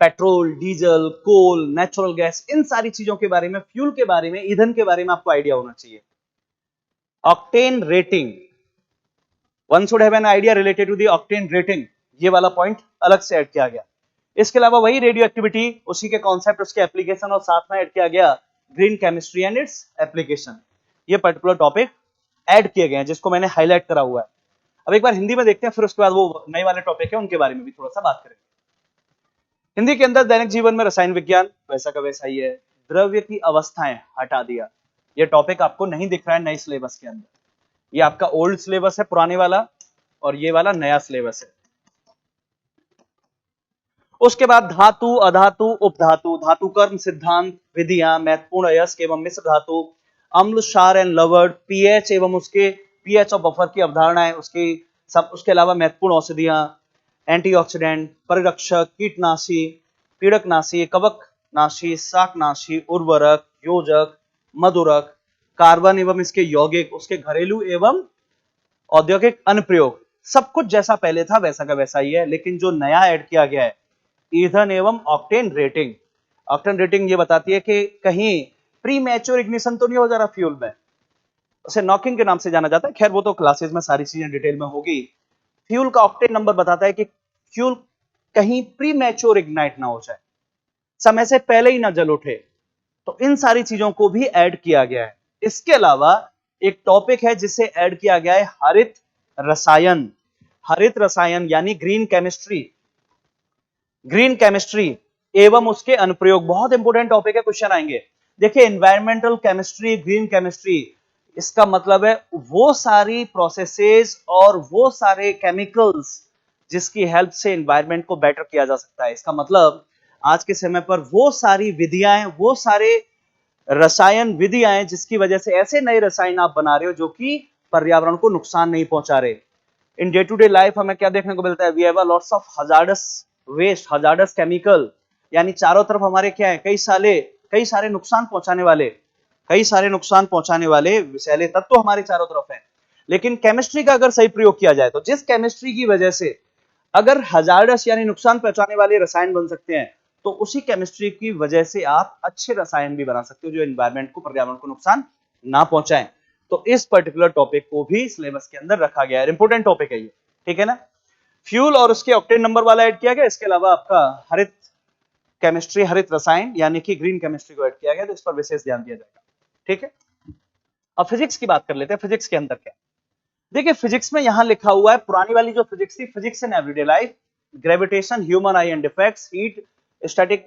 पेट्रोल, डीजल, कोल, नेचुरल गैस, इन सारी चीजों के बारे में, फ्यूल के बारे में, ईंधन के बारे में आपको आइडिया होना चाहिए। Octane rating, one should have an idea related to the octane rating, ये वाला पॉइंट अलग से ऐड किया गया। इसके अलावा वही रेडियो एक्टिविटी, उसी के कॉन्सेप्ट, उसके एप्लीकेशन और साथ में ऐड किया गया green chemistry and its application. ये पर्टिकुलर टॉपिक ऐड किए गए हैं जिसको मैंने हाईलाइट करा हुआ है। अब एक बार हिंदी में देखते हैं, फिर उसके बाद वो नए वाले टॉपिक है उनके बारे में भी थोड़ा सा बात करेंगे। हिंदी के अंदर दैनिक जीवन में रसायन विज्ञान वैसा का वैसा ही है। द्रव्य की अवस्थाएं हटा दिया, ये टॉपिक आपको नहीं दिख रहा है नए सिलेबस के अंदर। ये आपका ओल्ड सिलेबस है पुराने वाला और ये वाला नया सिलेबस है। उसके बाद धातु, अधातु, उपधातु, धातु कर्म सिद्धांत, विधियां, महत्वपूर्ण अयस्क एवं मिश्र धातु, अम्ल, क्षार एंड लवण, पीएच एवं उसके पीएच और बफर की अवधारणाएं, उसकी सब, उसके अलावा महत्वपूर्ण औषधियां, एंटीऑक्सीडेंट, परिरक्षक, कीटनाशी, पीड़कनाशी, कवकनाशी, शाकनाशी, उर्वरक, योजक, मधुरक, कार्बन एवं इसके यौगिक, उसके घरेलू एवं औद्योगिक अनुप्रयोग, सब कुछ जैसा पहले था वैसा का वैसा ही है, लेकिन जो नया ऐड किया गया है ईंधन एवं ऑक्टेन रेटिंग। ऑक्टेन रेटिंग ये बताती है कि कहीं प्री मैच्योर इग्निशन तो नहीं हो जा रहा फ्यूल में, उसे नॉकिंग के नाम से जाना जाता है। खैर वो तो क्लासेस में सारी चीजें डिटेल में होगी। फ्यूल का ऑक्टेन नंबर बताता है कि फ्यूल कहीं प्री मैच्योर इग्नाइट ना हो जाए, समय से पहले ही ना जल उठे। तो इन सारी चीजों को भी ऐड किया गया है। इसके अलावा एक टॉपिक है जिसे ऐड किया गया है हरित रसायन। हरित रसायन यानी ग्रीन केमिस्ट्री, ग्रीन केमिस्ट्री एवं उसके अनुप्रयोग, बहुत इंपॉर्टेंट टॉपिक है, क्वेश्चन आएंगे। देखिए एनवायरमेंटल केमिस्ट्री, ग्रीन केमिस्ट्री, इसका मतलब है वो सारी प्रोसेसेस और वो सारे केमिकल्स जिसकी हेल्प से एनवायरमेंट को बेटर किया जा सकता है। इसका मतलब आज के समय पर वो सारी विधियां, वो सारे रसायन विधियां जिसकी वजह से ऐसे नए रसायन आप बना रहे हो जो कि पर्यावरण को नुकसान नहीं पहुंचा रहे। In day to day life हमें क्या देखने को मिलता है, we have a lots of hazardous waste, hazardous chemical, यानी चारों तरफ हमारे क्या है, कई सारे नुकसान पहुंचाने वाले, कई सारे नुकसान पहुंचाने वाले विषैले तत्व हमारे चारों तरफ हैं। लेकिन केमिस्ट्री का अगर सही प्रयोग किया जाए तो जिस केमिस्ट्री की वजह से अगर हजार्डस यानी नुकसान पहुंचाने वाले रसायन बन सकते हैं, तो उसी केमिस्ट्री की वजह से आप अच्छे रसायन भी बना सकते हो जो एनवायरमेंट को, पर्यावरण को नुकसान ना पहुंचाएं। तो इस पर्टिकुलर टॉपिक को भी सिलेबस के अंदर रखा गया है, इंपॉर्टेंट टॉपिक है ये, ठीक है ना। फ्यूल और उसके ऑक्टेन नंबर वाला ऐड किया गया। इसके अलावा आपका हरित केमिस्ट्री, हरित रसायन यानी कि ग्रीन केमिस्ट्री को ऐड किया गया, तो इस पर विशेष ध्यान दिया जाएगा, ठीक है। अब फिजिक्स की बात कर लेते हैं। फिजिक्स के अंदर क्या, देखिए फिजिक्स में यहां लिखा हुआ है, पुरानी वाली जो फिजिक्स थी, physics in everyday life, gravitation, human I and effects, heat, static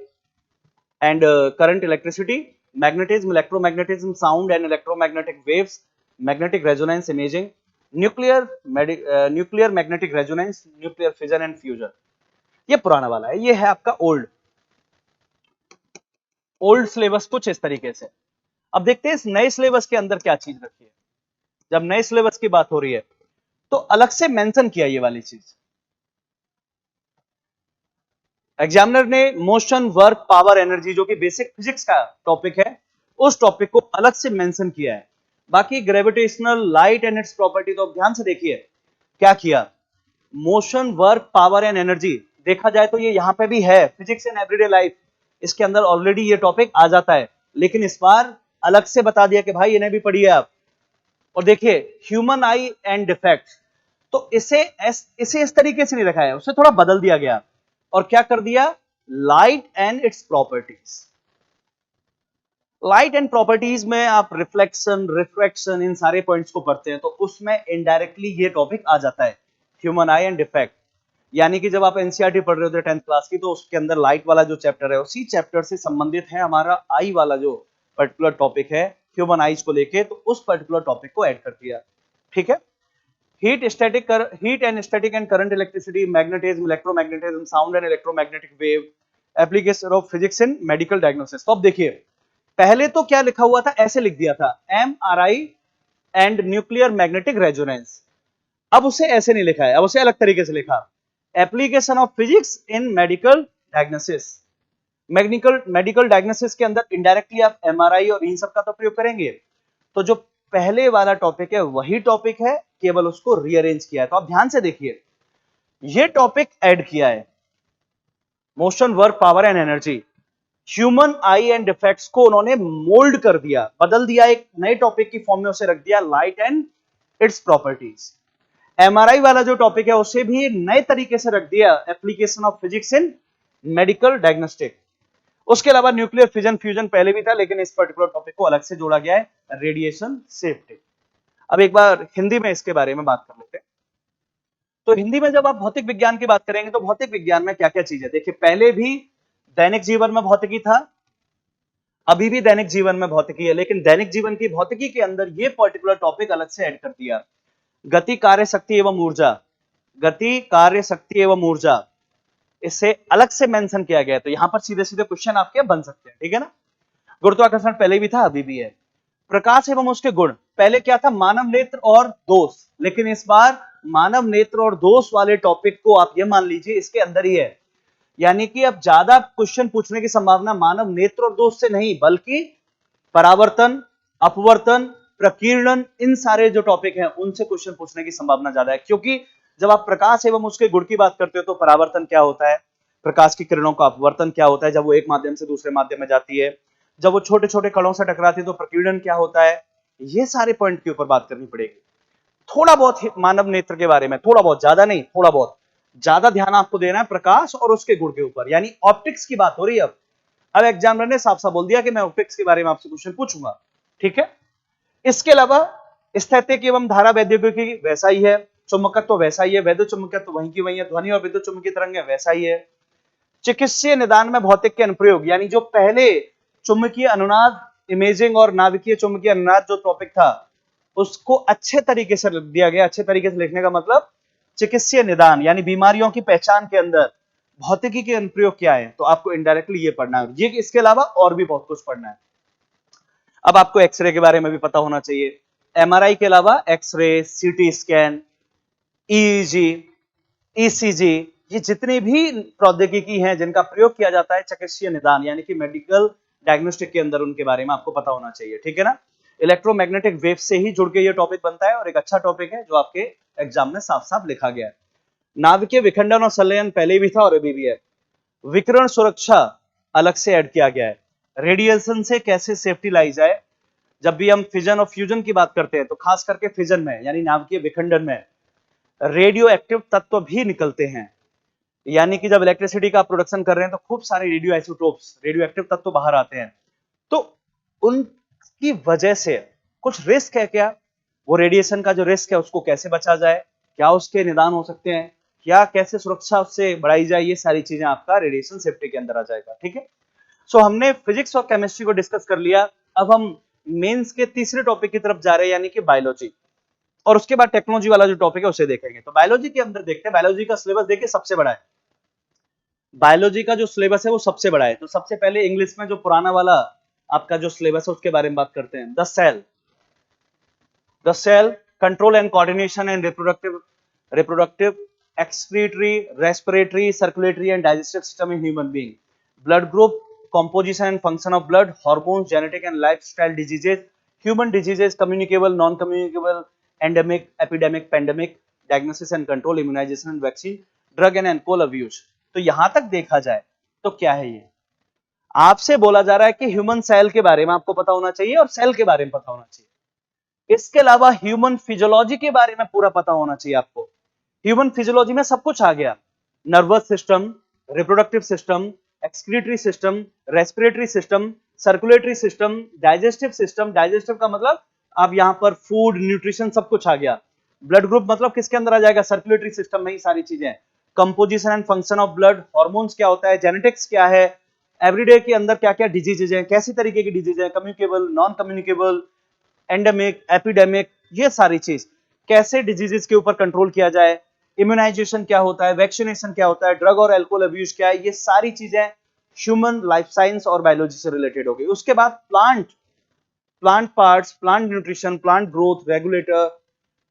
and current, electricity, magnetism, electromagnetism, sound and electromagnetic waves, magnetic resonance imaging, nuclear magnetic resonance, nuclear fission and fusion. ये पुराना वाला है, ये है आपका old syllabus कुछ इस तरीके से। अब देखते हैं इस नए सिलेबस के अंदर क्या चीज रखी है। जब नए सिलेबस की बात हो रही है तो अलग से मेंशन किया ये वाली चीज, एग्जामिनर ने मोशन, वर्क, पावर, एनर्जी जो कि बेसिक फिजिक्स का टॉपिक है, उस टॉपिक को अलग से मेंशन किया है। बाकी gravitational, light and it's property, तो ध्यान से देखिए क्या किया, motion, work, power and energy, देखा जाए तो ये यहां पे भी है, फिजिक्स इन एवरीडे लाइफ, इसके अंदर ऑलरेडी ये टॉपिक आ जाता है, लेकिन इस बार अलग से बता दिया कि भाई इन्हें भी पढ़िए आप। और देखिए ह्यूमन आई एंड डिफेक्ट, तो इसे इस तरीके से नहीं रखा है, उसे थोड़ा बदल दिया गया और क्या कर दिया, light and its properties. Light and properties में आप रिफ्लेक्शन, रिफ्रैक्शन, इन सारे पॉइंट्स को पढ़ते हैं, तो उसमें इनडायरेक्टली ये टॉपिक आ जाता है, ह्यूमन आई एंड डिफेक्ट। यानी कि जब आप एनसीईआरटी पढ़ रहे होते हैं 10th क्लास की, तो उसके अंदर लाइट वाला जो चैप्टर है उसी चैप्टर से संबंधित है हमारा आई वाला जो पर्टिकुलर टॉपिक है ह्यूमन आईज को लेके, तो उस पर्टिकुलर टॉपिक को ऐड कर दिया, ठीक है। Heat and static and current, electricity, magnetism, electromagnetism, sound and electromagnetic wave, application of physics in medical diagnosis. तो अब देखिए पहले तो क्या लिखा हुआ था, ऐसे लिख दिया था MRI and nuclear magnetic resonance. अब उसे ऐसे नहीं लिखा है, अब उसे अलग तरीके से लिखा, application of physics in medical diagnosis. Medical diagnosis के अंदर इनडायरेक्टली आप एमआरआई और इन सब का तो प्रयोग करेंगे, तो जो पहले वाला टॉपिक है वही टॉपिक है, केवल उसको रीअरेंज किया है। तो आप ध्यान से देखिए, ये टॉपिक ऐड किया है, motion, work, power and energy, human I and defects को उन्होंने मोल्ड कर दिया, बदल दिया, एक नए टॉपिक की फॉर्म में उसे रख दिया, light and its properties. MRI वाला जो टॉपिक है उसे भी नए तरीके से रख दिया, application of physics in medical diagnostic. उसके अलावा न्यूक्लियर फिजन, फ्यूजन पहले भी था, लेकिन इस पर्टिकुलर टॉपिक को अलग से जोड़ा गया है, रेडिएशन सेफ्टी। अब एक बार हिंदी में इसके बारे में बात कर लेते हैं। तो हिंदी में जब आप भौतिक विज्ञान की बात करेंगे तो भौतिक विज्ञान में क्या क्या चीज है, देखिए पहले भी दैनिक जीवन में भौतिकी था, अभी भी दैनिक जीवन में भौतिकी है, लेकिन दैनिक जीवन की भौतिकी के अंदर ये पर्टिकुलर टॉपिक अलग से ऐड कर दिया, गति, कार्य, शक्ति एवं ऊर्जा, गति, कार्य, शक्ति एवं ऊर्जा, इसे अलग से मेंशन किया गया है, तो यहां पर सीधे सीधे क्वेश्चन आपके बन सकते हैं, ठीक है ना। गुरुत्वाकर्षण पहले भी था, अभी भी है। प्रकाश एवं उसके गुण, पहले क्या था, मानव नेत्र और दोष, लेकिन इस बार मानव नेत्र और दोष वाले टॉपिक को आप ये मान लीजिए इसके अंदर ही है, यानी कि अब ज्यादा क्वेश्चन पूछने की संभावना मानव नेत्र और दोष से नहीं, बल्कि परावर्तन, अपवर्तन, प्रकीर्णन, इन सारे जो टॉपिक हैं उनसे क्वेश्चन पूछने की संभावना ज्यादा है। क्योंकि जब आप प्रकाश एवं उसके गुण की बात करते हो तो परावर्तन क्या होता है, प्रकाश की किरणों का अपवर्तन क्या होता है जब वो एक माध्यम से दूसरे माध्यम में जाती है, जब वो छोटे छोटे कणों से टकराती है तो प्रकीर्णन क्या होता है, ये सारे पॉइंट के ऊपर बात करनी पड़ेगी। थोड़ा बहुत मानव नेत्र के बारे में, थोड़ा बहुत, ज्यादा नहीं, थोड़ा बहुत, ज्यादा ध्यान आपको देना है प्रकाश और उसके गुण के ऊपर, यानी ऑप्टिक्स की बात हो रही है। अब एग्जामिनर ने साफ साफ बोल दिया कि मैं ऑप्टिक्स के बारे में आपसे क्वेश्चन पूछूंगा, ठीक है। इसके अलावा स्थैतिक एवं धारा वैद्युतिकी वैसा ही है, चुंबकत्व तो वैसा ही है, वैद्युत चुंबकत्व तो वहीं की वहीं है, ध्वनि और विद्युत चुंबकीय तरंगें वैसा ही है। चिकित्सीय निदान में भौतिक के अनुप्रयोग, यानी जो पहले चुंबकीय अनुनाद इमेजिंग और नाभिकीय चुंबकीय अनुनाद जो टॉपिक था उसको अच्छे तरीके से लिख दिया गया। अच्छे तरीके से लिखने का मतलब चिकित्सीय निदान यानी बीमारियों की पहचान के अंदर भौतिकी के अनुप्रयोग क्या है, तो आपको इनडायरेक्टली ये पढ़ना है। ये इसके अलावा और भी बहुत कुछ पढ़ना है। अब आपको एक्सरे के बारे में भी पता होना चाहिए, एमआरआई के अलावा x ray, CT scan, EEG, ECG, ये जितनी भी प्रौद्योगिकी हैं जिनका प्रयोग किया जाता है चिकित्सीय निदान यानी कि मेडिकल डायग्नोस्टिक के अंदर, उनके बारे में आपको पता होना चाहिए, ठीक है ना। इलेक्ट्रोमैग्नेटिक वेव से ही जुड़ के ये टॉपिक बनता है और एक अच्छा टॉपिक है जो आपके एग्जाम में साफ साफ लिखा गया है। नाभिकीय विखंडन और संलयन पहले भी था और अभी भी है। विकिरण सुरक्षा अलग से ऐड किया गया है। रेडिएशन से कैसे सेफ्टी लाई जाए, जब भी हम फिजन और फ्यूजन की बात करते हैं तो खास करके फिजन में यानी नाभिकीय विखंडन में रेडियो एक्टिव तत्व भी निकलते हैं, यानी कि जब इलेक्ट्रिसिटी का प्रोडक्शन कर रहे हैं तो खूब सारे रेडियो आइसोटोप्स, रेडियो एक्टिव तत्व बाहर आते हैं, तो उनकी वजह से कुछ रिस्क है क्या, वो रेडिएशन का जो रिस्क है उसको कैसे बचा जाए, क्या उसके निदान हो सकते हैं, क्या कैसे सुरक्षा उससे बढ़ाई जाए, ये सारी चीजें आपका रेडिएशन सेफ्टी के अंदर आ जाएगा, ठीक है। सो हमने फिजिक्स और केमिस्ट्री को डिस्कस कर लिया। अब हम मेंस के तीसरे टॉपिक की तरफ जा रहे हैं यानी कि बायोलॉजी, और उसके बाद टेक्नोलॉजी वाला जो टॉपिक है उसे देखेंगे। तो बायोलॉजी के अंदर देखते हैं, बायोलॉजी का सिलेबस देखिए सबसे बड़ा है, बायोलॉजी का जो सिलेबस है वो सबसे बड़ा है। तो सबसे पहले इंग्लिश में जो पुराना वाला आपका जो सिलेबस है उसके बारे में बात करते हैं। The cell control and coordination and reproductive excretory respiratory circulatory and digestive system in human being, blood group composition and function of blood, hormones, genetic and lifestyle diseases, human diseases, communicable, non-communicable, endemic, epidemic, pandemic, diagnosis and control, immunization and vaccine, drug and alcohol abuse। तो यहां तक देखा जाए तो क्या है, ये आपसे बोला जा रहा है कि ह्यूमन सेल के बारे में आपको पता होना चाहिए और सेल के बारे में पता होना चाहिए। इसके अलावा ह्यूमन फिजियोलॉजी के बारे में पूरा पता होना चाहिए आपको। ह्यूमन फिजियोलॉजी में सब कुछ आ गया, nervous system, reproductive system, excretory system, respiratory system, circulatory system, digestive system, digestive का मतलब आप यहां पर फूड, न्यूट्रिशन सब कुछ आ गया। ब्लड ग्रुप मतलब किसके अंदर आ जाएगा, सर्कुलेटरी सिस्टम में ही सारी चीजें। Composition and function of blood, hormones क्या होता है, जेनेटिक्स क्या है, एवरीडे के अंदर क्या क्या डिजीजेज हैं, कैसी तरीके की डिजीज है, communicable, non communicable, endemic, epidemic, ये सारी चीज कैसे डिजीजेस के ऊपर कंट्रोल किया जाए, इम्यूनाइजेशन क्या होता है, वैक्सीनेशन क्या होता है, ड्रग और अल्कोहल अब्यूज क्या है, ये सारी चीजें ह्यूमन लाइफ साइंस और बायोलॉजी से रिलेटेड हो गई। उसके बाद plant parts, plant nutrition, plant growth regulator,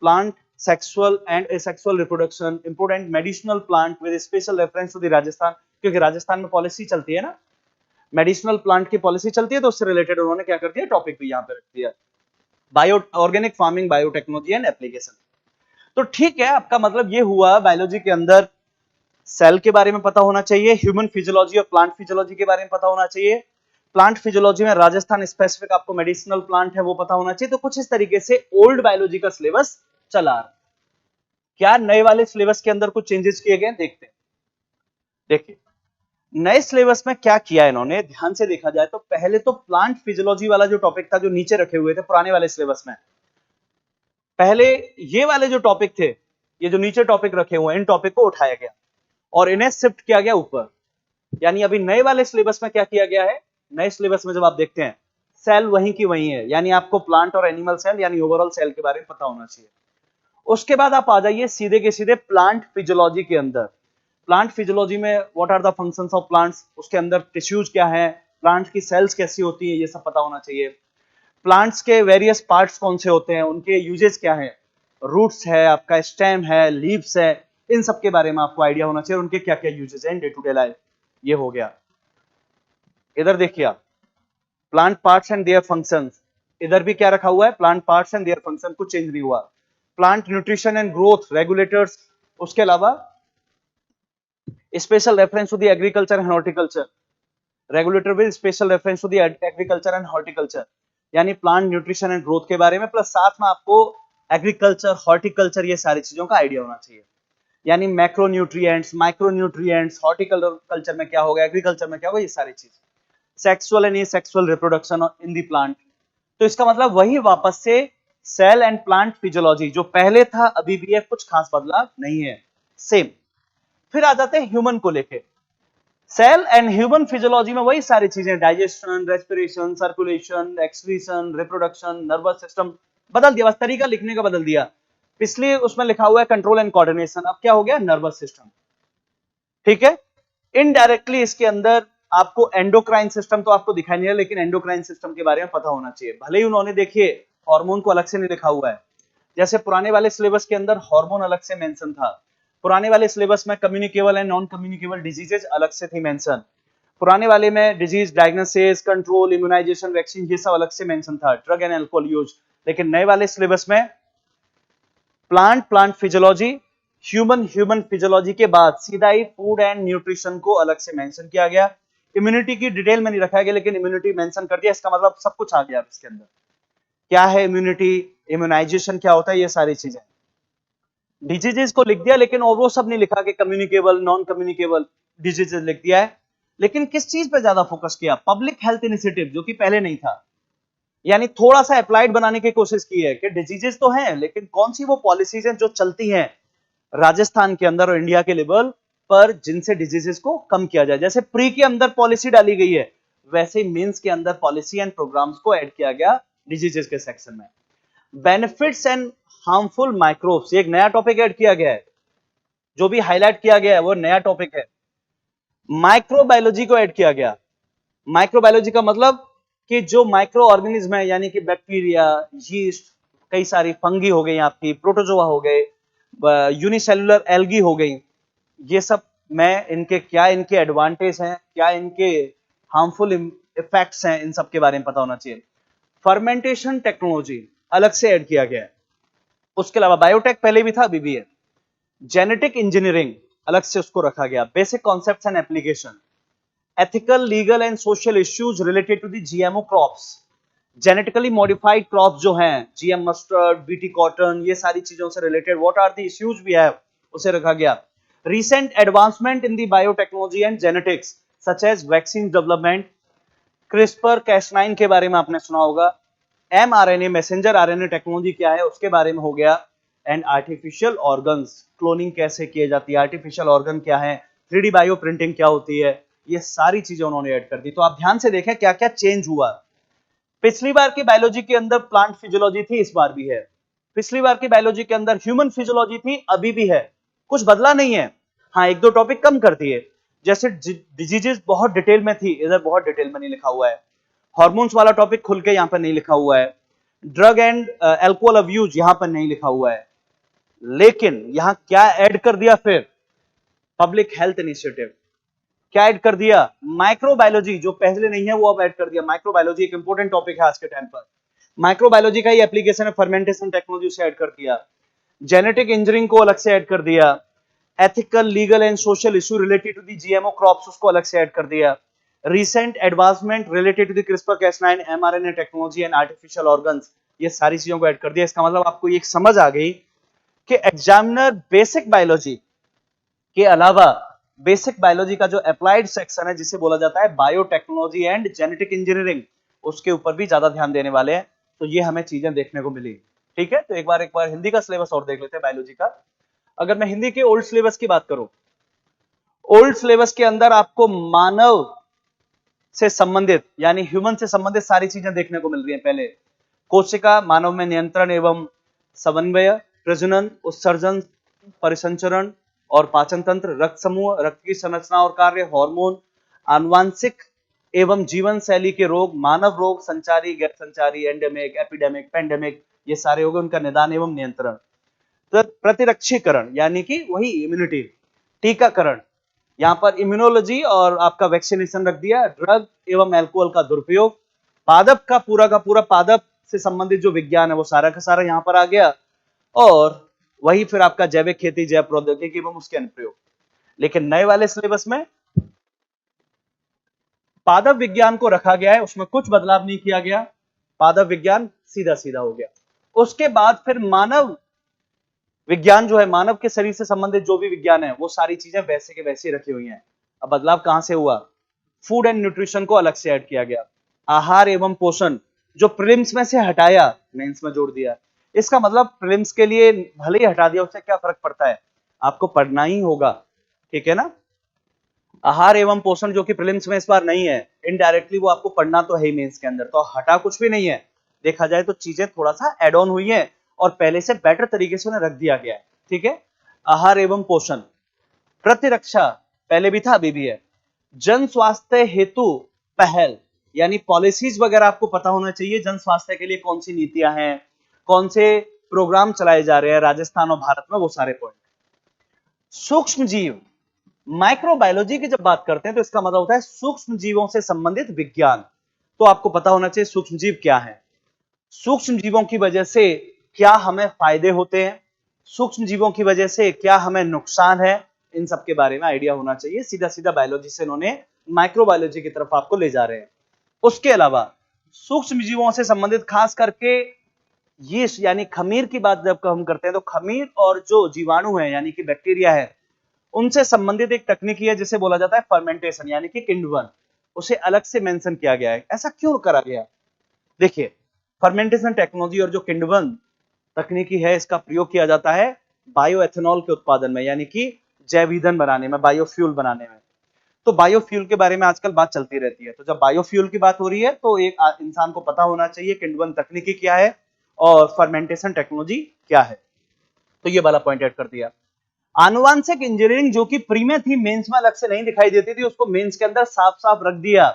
plant sexual and asexual reproduction, important medicinal plant with special reference to the Rajasthan, क्योंकि राजस्थान में पॉलिसी चलती है ना, मेडिसिनल प्लांट की पॉलिसी चलती है, तो उससे रिलेटेड उन्होंने क्या कर दिया, टॉपिक भी यहां पे रख दिया, bio organic farming, biotechnology and application. तो ठीक है, आपका मतलब ये हुआ बायोलॉजी के अंदर सेल के बारे में पता होना चाहिए, ह्यूमन फिजियोलॉजी और प्लांट फिजियोलॉजी के बारे में पता होना चाहिए, प्लांट फिजियोलॉजी में राजस्थान स्पेसिफिक आपको मेडिसिनल प्लांट है वो पता होना चाहिए। तो कुछ इस तरीके से ओल्ड बायोलॉजी का सिलेबस चला। क्या नए वाले सिलेबस के अंदर कुछ चेंजेस किए गए, देखते हैं। देखिए नए सिलेबस में क्या किया इन्होंने, ध्यान से देखा जाए तो पहले तो प्लांट फिजियोलॉजी वाला जो टॉपिक था जो नीचे रखे हुए थे पुराने वाले सिलेबस में, पहले ये वाले जो टॉपिक थे, ये जो नीचे टॉपिक रखे हुए हैं, इन टॉपिक को उठाया गया और इन्हें शिफ्ट किया गया ऊपर। यानी अभी नए वाले सिलेबस में क्या किया गया है, नए सिलेबस में जब आप देखते हैं सेल वहीं की वहीं है, यानी आपको प्लांट और एनिमल सेल यानी ओवरऑल सेल के बारे में पता होना चाहिए। उसके बाद आप आ जाइए सीधे के सीधे प्लांट फिजियोलॉजी के अंदर। प्लांट फिजियोलॉजी में what are the functions of plants, उसके अंदर टिश्यूज क्या है, प्लांट की सेल्स कैसी होती है, ये सब पता होना चाहिए। प्लांट्स के वेरियस पार्ट्स कौन से होते हैं, उनके यूजेस क्या है, रूट्स है, आपका स्टेम है, लीव्स है, इन सब के बारे में आपको आइडिया होना चाहिए, उनके क्या क्या यूजेस हैं डे टू डे लाइफ। ये हो गया। इधर देखिए आप, plant parts and their functions, इधर भी क्या रखा हुआ है, plant parts and their function, कुछ चेंज नहीं हुआ। Plant nutrition and growth regulators, उसके अलावा special reference to the agriculture and horticulture, regulator with special reference to the agriculture and horticulture, यानी प्लांट न्यूट्रिशन एंड ग्रोथ के बारे में, plus साथ में आपको एग्रीकल्चर, हॉर्टिकल्चर, ये सारी चीजों का आइडिया होना चाहिए। यानी macro nutrients, micro nutrients, horticulture में क्या होगा, एग्रीकल्चर में क्या होगा, ये सारी चीज। Sexual and asexual reproduction in the plant, तो इसका मतलब वही वापस से सेल एंड प्लांट फिजियोलॉजी जो पहले था अभी भी है, कुछ खास बदलाव नहीं है, सेम। फिर आ जाते हैं ह्यूमन को लेके। सेल एंड ह्यूमन फिजियोलॉजी में वही सारी चीजें, digestion, respiration, circulation, excretion, reproduction, nervous system, बदल दिया, बस तरीका लिखने का बदल दिया। पिछले उसमें लिखा हुआ है कंट्रोल एंड कोऑर्डिनेशन, अब क्या हो गया, नर्वस सिस्टम। ठीक है। इनडायरेक्टली इसके अंदर आपको एंडोक्राइन सिस्टम तो आपको दिखाई नहीं रहा, लेकिन एंडोक्राइन सिस्टम के बारे में पता होना चाहिए। भले ही उन्होंने देखिए हार्मोन को अलग से नहीं लिखा हुआ है, जैसे पुराने वाले सिलेबस के अंदर हार्मोन अलग से मेंशन था, पुराने वाले सिलेबस में communicable and non communicable diseases अलग से थी मेंशन, पुराने वाले में disease diagnosis, control, immunisation, vaccine, ये सब अलग से मेंशन था, ड्रग एंड अल्कोहल यूज। लेकिन नए वाले सिलेबस में प्लांट फिजियोलॉजी, ह्यूमन फिजियोलॉजी के बाद सीधा ही फूड एंड न्यूट्रिशन को अलग से मेंशन किया गया। इम्यूनिटी की डिटेल में नहीं रखा गया, लेकिन इम्यूनिटी मेंशन कर दिया, इसका मतलब सब कुछ आ गया इसके अंदर। क्या है इम्यूनिटी, इम्यूनाइजेशन क्या होता है, ये सारी चीजें। डिजीजेस को लिख दिया, लेकिन और वो सब नहीं लिखा कि कम्युनिकेबल, नॉन कम्युनिकेबल डिजीजेस लिख दिया है। लेकिन किस चीज पे ज्यादा फोकस किया, पब्लिक हेल्थ इनिशिएटिव, जो कि पहले नहीं था। यानी थोड़ा सा अप्लाइड बनाने की कोशिश की है कि डिजीजेस तो हैं, लेकिन कौन सी वो पॉलिसीज हैं जो चलती हैं राजस्थान के अंदर और इंडिया के लेवल पर, जिनसे डिजीजेस को कम किया जाए। जैसे प्री के अंदर पॉलिसी डाली गई है, वैसे मेंस के अंदर पॉलिसी एंड प्रोग्राम्स को ऐड किया गया डिजीजेस के सेक्शन में। बेनिफिट्स एंड हार्मफुल माइक्रोब्स, एक नया टॉपिक ऐड किया गया है, जो भी हाईलाइट किया गया है वो नया टॉपिक है। माइक्रोबायोलॉजी को ऐड किया गया। माइक्रोबायोलॉजी का मतलब कि जो माइक्रो ऑर्गेनिज्म है, यानी कि बैक्टीरिया, यीस्ट, कई सारी फंगी हो गई आपकी, प्रोटोजोआ हो गए, यूनिसेलुलर एल्गी हो गई, ये सब मैं इनके क्या इनके एडवांटेज हैं, क्या इनके हार्मफुल इफेक्ट्स हैं, इन सब के बारे में पता होना चाहिए। फर्मेंटेशन टेक्नोलॉजी अलग से ऐड किया गया है। उसके अलावा बायोटेक पहले भी था, अभी भी है। जेनेटिक इंजीनियरिंग अलग से उसको रखा गया। Basic concepts and application, ethical, legal and social issues related to the GMO crops, genetically modified crops जो हैं, जीएम मस्टर्ड, बीटी कॉटन, ये सारी चीजों से related what are the issues we have, उसे रखा गया। Recent advancement in the biotechnology and genetics such as vaccine development, CRISPR Cas nine के बारे में आपने सुना होगा, mRNA मैसेंजर आरएनए टेक्नोलॉजी क्या है उसके बारे में हो गया, एंड आर्टिफिशियल ऑर्गन्स, क्लोनिंग कैसे की जाती है, आर्टिफिशियल ऑर्गन क्या है, 3D बायो प्रिंटिंग क्या होती है, ये सारी चीजें उन्होंने ऐड कर दी। तो आप ध्यान से देखें क्या क्या चेंज हुआ। पिछली बार की बायोलॉजी के अंदर प्लांट फिजियोलॉजी थी, इस बार भी है। पिछली बार की बायोलॉजी के अंदर ह्यूमन फिजियोलॉजी थी, अभी भी है, कुछ बदला नहीं है। हाँ, एक दो टॉपिक कम कर दिए, जैसे डिजीजेस बहुत डिटेल में थी, इधर बहुत डिटेल में नहीं लिखा हुआ है। हार्मोन्स वाला टॉपिक खुल के यहां पर नहीं लिखा हुआ है। ड्रग एंड अल्कोहल अब्यूज यहां पर नहीं लिखा हुआ है। लेकिन यहां क्या ऐड कर दिया फिर, पब्लिक हेल्थ इनिशिएटिव क्या ऐड कर दिया, माइक्रोबायोलॉजी, जो पहले नहीं है वो अब ऐड कर दिया। माइक्रोबायोलॉजी एक इंपॉर्टेंट टॉपिक है आज के टाइम पर। माइक्रोबायोलॉजी का ही एप्लीकेशन है, फर्मेंटेशन टेक्नोलॉजी से ऐड कर दिया। जेनेटिक इंजीनियरिंग को अलग से ऐड कर दिया। Ethical, legal and social issue related to the GMO crops, उसको अलग से ऐड कर दिया। Recent advancement related to the CRISPR Cas nine, mRNA technology and artificial organs, ये सारी चीजों को ऐड कर दिया। इसका मतलब आपको ये समझ आ गई कि एग्जामिनर बेसिक बायोलॉजी के अलावा बेसिक बायोलॉजी का जो अप्लाइड सेक्शन है, जिसे बोला जाता है बायोटेक्नोलॉजी एंड जेनेटिक इंजीनियरिंग, उसके ऊपर भी ज्यादा ध्यान देने वाले हैं। तो ये हमें चीजें देखने को मिली। ठीक है, तो एक बार हिंदी का सिलेबस और देख लेते हैं बायोलॉजी का। अगर मैं हिंदी के ओल्ड सिलेबस की बात करूं, ओल्ड सिलेबस के अंदर आपको मानव से संबंधित यानी ह्यूमन से संबंधित सारी चीजें देखने को मिल रही हैं। पहले कोशिका, मानव में नियंत्रण एवं समन्वय, प्रजनन, उत्सर्जन, परिसंचरण, और पाचन तंत्र, रक्त समूह, रक्त की संरचना और कार्य, हार्मोन, आनुवांशिक एवं जीवन शैली के रोग, मानव रोग, संचारी, गैर संचारी, एंडेमिक, एपिडेमिक, पेंडेमिक, ये सारे हो गए उनका निदान एवं नियंत्रण। तो प्रतिरक्षीकरण यानी कि वही इम्यूनिटी, टीकाकरण, यहां पर इम्यूनोलॉजी और आपका वैक्सीनेशन रख दिया, ड्रग एवं अल्कोहल का दुरुपयोग, पादप का पूरा पादप से संबंधित जो विज्ञान है वो सारा का सारा यहां पर आ गया, और वही फिर आपका जैविक खेती, जैव प्रौद्योगिकी एवं उसके अनुप्रयोग। लेकिन नए वाले सिलेबस में पादप विज्ञान को रखा गया है, उसमें कुछ बदलाव नहीं किया गया, पादप विज्ञान सीधा सीधा हो गया। उसके बाद फिर मानव विज्ञान जो है, मानव के शरीर से संबंधित जो भी विज्ञान है वो सारी चीजें वैसे के वैसे रखी हुई हैं। अब बदलाव कहां से हुआ? फूड एंड न्यूट्रिशन को अलग से ऐड किया गया, आहार एवं पोषण जो प्रीलिम्स में से हटाया मेंस में जोड़ दिया। इसका मतलब प्रीलिम्स के लिए भले ही हटा दिया, उससे क्या फर्क पड़ता है, आपको पढ़ना ही होगा, ठीक है ना। आहार एवं पोषण जो कि प्रीलिम्स में इस बार नहीं है, इनडायरेक्टली वो आपको पढ़ना तो है ही मेंस के अंदर, तो हटा कुछ भी नहीं है। देखा जाए तो चीजें थोड़ा सा एड ऑन हुई है और पहले से बेटर तरीके से उन्हें रख दिया गया है, ठीक है। आहार एवं पोषण, प्रतिरक्षा पहले भी था अभी भी है, जन स्वास्थ्य हेतु पहल यानी पॉलिसीज वगैरह आपको पता होना चाहिए, जन स्वास्थ्य के लिए कौन सी नीतियां हैं, कौन से प्रोग्राम चलाए जा रहे हैं राजस्थान और भारत में, वो सारे पॉइंट। सूक्ष्म जीव, माइक्रोबायोलॉजी की जब बात करते हैं तो इसका मतलब होता है सूक्ष्म जीवों से संबंधित विज्ञान। तो आपको पता होना चाहिए सूक्ष्म जीव क्या है, सूक्ष्म जीवों की वजह से क्या हमें फायदे होते हैं, सूक्ष्म जीवों की वजह से क्या हमें नुकसान है, इन सब के बारे में आइडिया होना चाहिए। सीधा सीधा बायोलॉजी से इन्होंने माइक्रोबायोलॉजी की तरफ आपको ले जा रहे हैं। उसके अलावा सूक्ष्म जीवों से संबंधित खास करके यीस्ट यानी खमीर की बात जब हम करते हैं तो खमीर और जो जीवाणु है यानी कि बैक्टीरिया है, उनसे संबंधित एक तकनीकी है जिसे बोला जाता है फर्मेंटेशन यानी कि किण्वन, उसे अलग से मेंशन किया गया है। ऐसा क्यों करा गया? देखिए, फर्मेंटेशन टेक्नोलॉजी और जो किण्वन तकनीकी है इसका प्रयोग किया जाता है बायोएथेनॉल के उत्पादन में यानी कि जैव ईंधन बनाने में, बायोफ्यूल बनाने में। तो बायोफ्यूल के बारे में आजकल बात चलती रहती है, तो जब बायोफ्यूल की बात हो रही है तो एक इंसान को पता होना चाहिए किण्वन तकनीकी क्या है और फर्मेंटेशन टेक्नोलॉजी क्या है। तो ये वाला पॉइंट ऐड कर दिया। आनुवांशिक इंजीनियरिंग जो कि प्री में थी, मेंस में अलग से नहीं दिखाई देती थी, उसको मेंस के अंदर साफ साफ रख दिया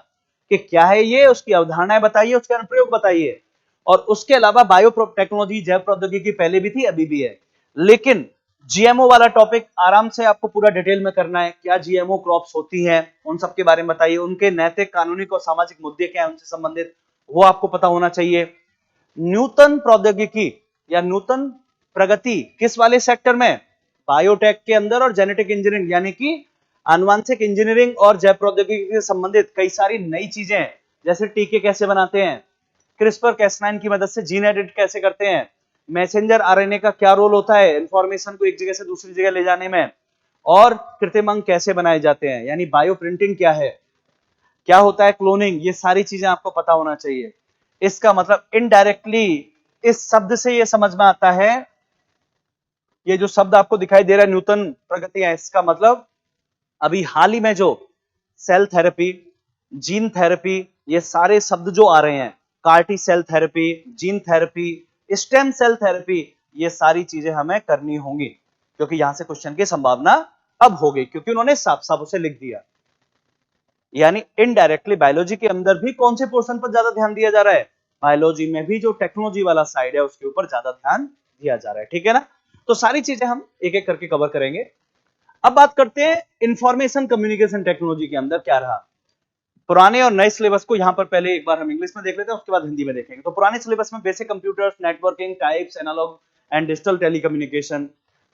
कि क्या है ये, उसकी अवधारणाएं बताइए, उसके अनुप्रयोग बताइए। और उसके अलावा बायो टेक्नोलॉजी, जैव प्रौद्योगिकी पहले भी थी अभी भी है, लेकिन जीएमओ वाला टॉपिक आराम से आपको पूरा डिटेल में करना है। क्या जीएमओ क्रॉप्स होती हैं, उन सब के बारे में बताइए, उनके नैतिक, कानूनी और सामाजिक मुद्दे क्या है उनसे संबंधित, वो आपको पता होना चाहिए। नूतन प्रौद्योगिकी या नूतन प्रगति किस वाले सेक्टर में? बायोटेक के अंदर और जेनेटिक इंजीनियरिंग यानी कि आनुवांशिक इंजीनियरिंग और जैव प्रौद्योगिकी से संबंधित कई सारी नई चीजें हैं, जैसे टीके कैसे बनाते हैं, क्रिस्पर कैस9 की मदद से जीन एडिट कैसे करते हैं, मैसेंजर आरएनए का क्या रोल होता है इंफॉर्मेशन को एक जगह से दूसरी जगह ले जाने में, और कृत्रिम अंग कैसे बनाए जाते हैं यानी बायो प्रिंटिंग क्या है, क्या होता है क्लोनिंग, ये सारी चीजें आपको पता होना चाहिए। इसका मतलब इनडायरेक्टली इस शब्द से ये समझ में आता है, ये जो शब्द आपको दिखाई दे रहा है नूतन प्रगतियां, इसका मतलब अभी हाल ही में जो सेल थेरेपी, जीन थेरेपी, ये सारे शब्द जो आ रहे हैं, CAR T cell therapy, gene therapy, stem cell therapy, ये सारी चीजें हमें करनी होंगी क्योंकि यहां से क्वेश्चन की संभावना अब हो गई, क्योंकि उन्होंने साफ साफ उसे लिख दिया। यानी इनडायरेक्टली बायोलॉजी के अंदर भी कौन से पोर्शन पर ज्यादा ध्यान दिया जा रहा है? बायोलॉजी में भी जो टेक्नोलॉजी वाला साइड है उसके ऊपर ज्यादा ध्यान दिया जा रहा है, ठीक है ना। तो सारी चीजें हम एक एक करके कवर करेंगे। अब बात करते हैं इंफॉर्मेशन कम्युनिकेशन टेक्नोलॉजी के अंदर क्या रहा। पुराने और नए सिलेबस को यहां पर पहले एक बार हम इंग्लिश में देख लेते हैं, उसके बाद हिंदी में देखेंगे। तो पुराने सिलेबस में basic computers, networking, types, analogue and digital telecommunication,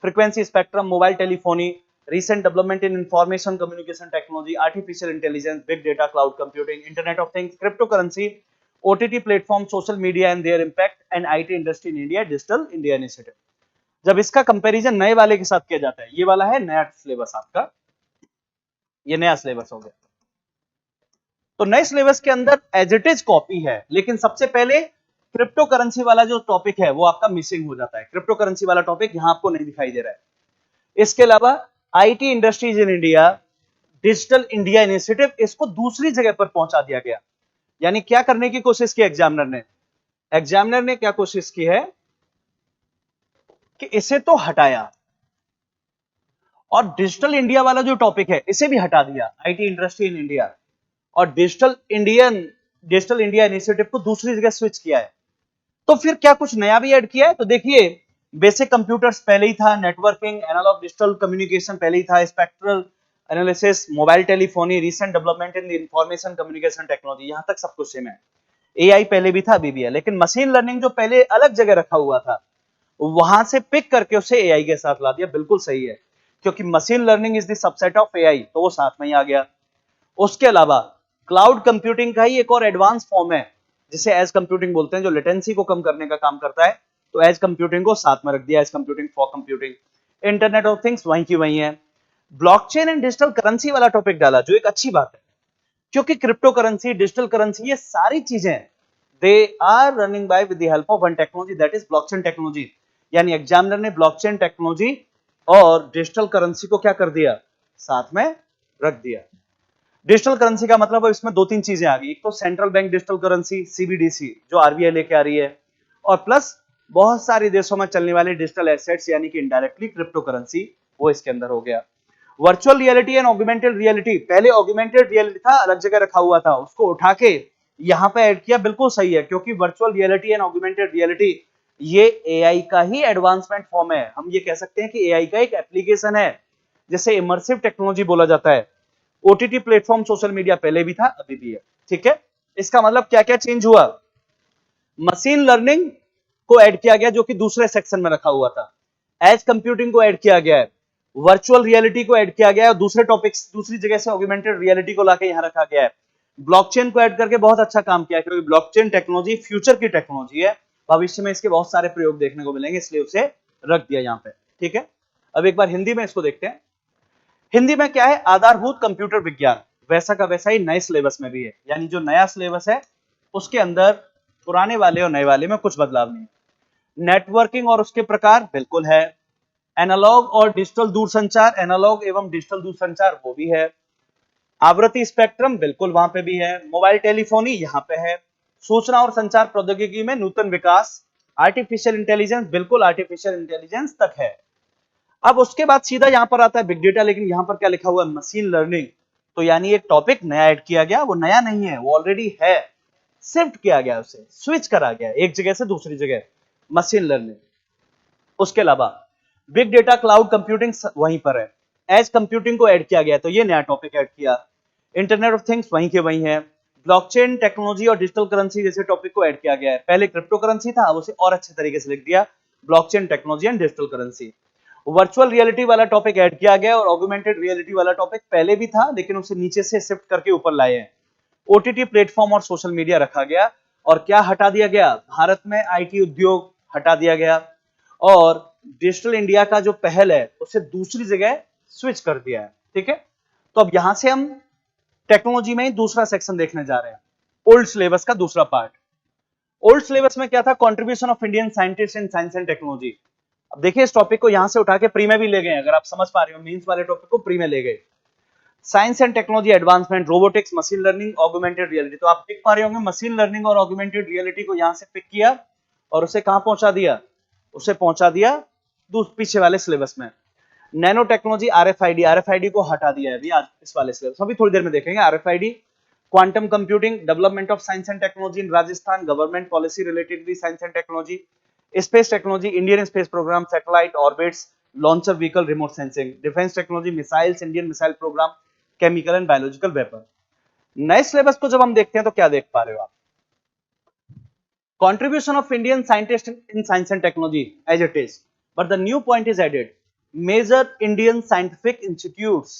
frequency spectrum, mobile telephony, recent development in information communication technology, artificial intelligence, big data, cloud computing, internet of things, cryptocurrency, OTT platform, social media and their impact, and IT industry in India, digital India initiative। जब इसका comparison नए वाले के साथ किया जाता है, ये वाला है नया सिलेबस आपका, ये नया सिलेबस हो गया। तो नए सिलेबस के अंदर एज इट इज कॉपी है, लेकिन सबसे पहले क्रिप्टो करेंसी वाला जो टॉपिक है वो आपका मिसिंग हो जाता है। क्रिप्टो करेंसी वाला टॉपिक यहां आपको नहीं दिखाई दे रहा है। इसके अलावा IT industries in India, digital India initiative, इसको दूसरी जगह पर पहुंचा दिया गया। यानी क्या करने की कोशिश की एग्जामिनर ने क्या कोशिश की है कि इसे तो हटाया और डिजिटल इंडिया वाला जो टॉपिक है इसे भी हटा दिया, आईटी इंडस्ट्री इन इंडिया, और डिजिटल इंडिया इनिशिएटिव को दूसरी जगह स्विच किया है। तो फिर क्या कुछ नया भी ऐड किया है? तो देखिए, बेसिक कंप्यूटर्स पहले ही था, नेटवर्किंग, एनालॉग डिजिटल कम्युनिकेशन पहले ही था, spectral analysis, mobile telephony, recent development in the information communication technology, यहां तक सब कुछ सेम है। एआई पहले भी था, अभी भी है, लेकिन मशीन लर्निंग जो पहले अलग जगह रखा हुआ था, वहां से पिक करके उसे एआई के साथ ला दिया। बिल्कुल सही है, क्योंकि machine learning is the subset of AI, तो वो साथ में ही आ गया। उसके अलावा क्लाउड कंप्यूटिंग का ही एक और एडवांस फॉर्म है, जिसे एज कंप्यूटिंग बोलते हैं, जो लेटेंसी को कम करने का काम करता है, तो एज कंप्यूटिंग को साथ में रख दिया, edge computing for computing. Internet of things वहीं की वहीं है। ब्लॉकचेन एंड डिजिटल करेंसी वाला टॉपिक डाला, जो एक अच्छी बात है, क्योंकि क्रिप्टो करेंसी, डिजिटल करेंसी, ये सारी चीजें they are running by with the help of one technology, that is blockchain technology. यानी एग्जामिनर ने ब्लॉकचेन टेक्नोलॉजी और डिजिटल करेंसी को क्या कर दिया, साथ में रख दिया। डिजिटल करेंसी का मतलब है इसमें दो तीन चीजें आ गई, एक तो central bank digital currency CBDC जो आरबीआई लेके आ रही है, और प्लस बहुत सारे देशों में चलने वाले डिजिटल एसेट्स यानी कि इनडायरेक्टली क्रिप्टो करेंसी, वो इसके अंदर हो गया। Virtual reality and augmented reality, पहले ऑगमेंटेड रियलिटी था, अलग जगह रखा हुआ था, उसको उठा के यहां पे ऐड किया। बिल्कुल सही है, क्योंकि virtual reality and augmented reality ये एआई का ही एडवांसमेंट फॉर्म है। हम ये कह सकते हैं कि एआई का एक एप्लीकेशन है, जिसे इमर्सिव टेक्नोलॉजी बोला जाता है। ओटीटी प्लेटफॉर्म सोशल मीडिया पहले भी था, अभी भी है, ठीक है। इसका मतलब क्या क्या चेंज हुआ, मशीन लर्निंग को ऐड किया गया, जो कि दूसरे सेक्शन में रखा हुआ था। एज कंप्यूटिंग को ऐड किया गया है, वर्चुअल रियलिटी को ऐड किया गया है, और दूसरे टॉपिक्स दूसरी जगह से ऑगमेंटेड रियलिटी को लाके यहां रखा गया है। ब्लॉकचेन को ऐड करके बहुत अच्छा काम किया, क्योंकि ब्लॉकचेन टेक्नोलॉजी फ्यूचर की टेक्नोलॉजी है, भविष्य में इसके बहुत सारे प्रयोग देखने को मिलेंगे, इसलिए उसे रख दिया यहां पे, ठीक है। अब एक बार हिंदी में इसको देखते हैं। हिंदी में क्या है, आधारभूत कंप्यूटर विज्ञान, वैसा का वैसा ही नए सिलेबस में भी है, यानी जो नया सिलेबस है उसके अंदर पुराने वाले और नए वाले में कुछ बदलाव नहीं। नेटवर्किंग और उसके प्रकार बिल्कुल है। एनालॉग और डिजिटल दूरसंचार, एनालॉग एवं डिजिटल दूरसंचार वो भी है। आवृत्ति स्पेक्ट्रम बिल्कुल वहां पे भी है। मोबाइल टेलीफोनी यहाँ पे है। सूचना और संचार प्रौद्योगिकी में नूतन विकास, आर्टिफिशियल इंटेलिजेंस, बिल्कुल आर्टिफिशियल इंटेलिजेंस तक है। अब उसके बाद सीधा यहां पर आता है बिग डेटा, लेकिन यहां पर क्या लिखा हुआ है, मशीन लर्निंग। तो यानी एक टॉपिक नया ऐड किया गया, वो नया नहीं है, वो ऑलरेडी है, शिफ्ट किया गया, उसे स्विच करा गया एक जगह से दूसरी जगह, मशीन लर्निंग। उसके अलावा बिग डेटा, क्लाउड कंप्यूटिंग वहीं पर है, एज कंप्यूटिंग को ऐड किया गया, तो ये नया टॉपिक ऐड किया। इंटरनेट ऑफ थिंग्स वहीं के वहीं है। ब्लॉकचेन टेक्नोलॉजी और डिजिटल करेंसी जैसे टॉपिक को ऐड किया गया है। पहले क्रिप्टो करेंसी था, अब उसे और अच्छे तरीके से लिख दिया, blockchain technology and digital currency. Virtual reality वाला टॉपिक ऐड किया गया, और ऑगमेंटेड रियलिटी वाला टॉपिक पहले भी था, लेकिन उसे नीचे से शिफ्ट करके ऊपर लाए हैं। ओटीटी प्लेटफॉर्म और सोशल मीडिया रखा गया, और क्या हटा दिया गया, भारत में आईटी उद्योग हटा दिया गया, और डिजिटल इंडिया का जो पहल है उसे दूसरी जगह स्विच कर दिया है, ठीक है। तो अब यहां से हम टेक्नोलॉजी में ही दूसरा सेक्शन देखने जा रहे हैं, ओल्ड सिलेबस का दूसरा पार्ट। ओल्ड सिलेबस में क्या था, contribution of Indian scientist in science and technology. अब देखिए, इस टॉपिक को यहां से उठा के प्री में भी ले गए, अगर आप समझ पा रहे हो, मींस वाले टॉपिक को प्री में ले गए। Science and technology advancement, robotics, machine learning, augmented reality. तो आप देख पा रहे होंगे, मशीन लर्निंग और ऑगमेंटेड रियलिटी को यहां से पिक किया और उसे कहां पहुंचा दिया, उसे पहुंचा दिया पीछे वाले सिलेबस में। नैनो टेक्नोलॉजी, आरएफआईडी, आरएफआईडी को हटा दिया है अभी आज इस वाले सिलेबस, अभी थोड़ी देर में देखेंगे RFID. Quantum computing, development of science and technology in Rajasthan, government policy related with science and technology. Space technology, Indian space programme, satellite, orbits, launcher vehicle, remote sensing. Defence technology, missiles, Indian missile programme, chemical and biological weapon. नए syllabus को जब हम देखते हैं तो क्या देख पा रहे हो आप, contribution of Indian scientists in science and technology as it is, but the new point is added, major Indian scientific institutes।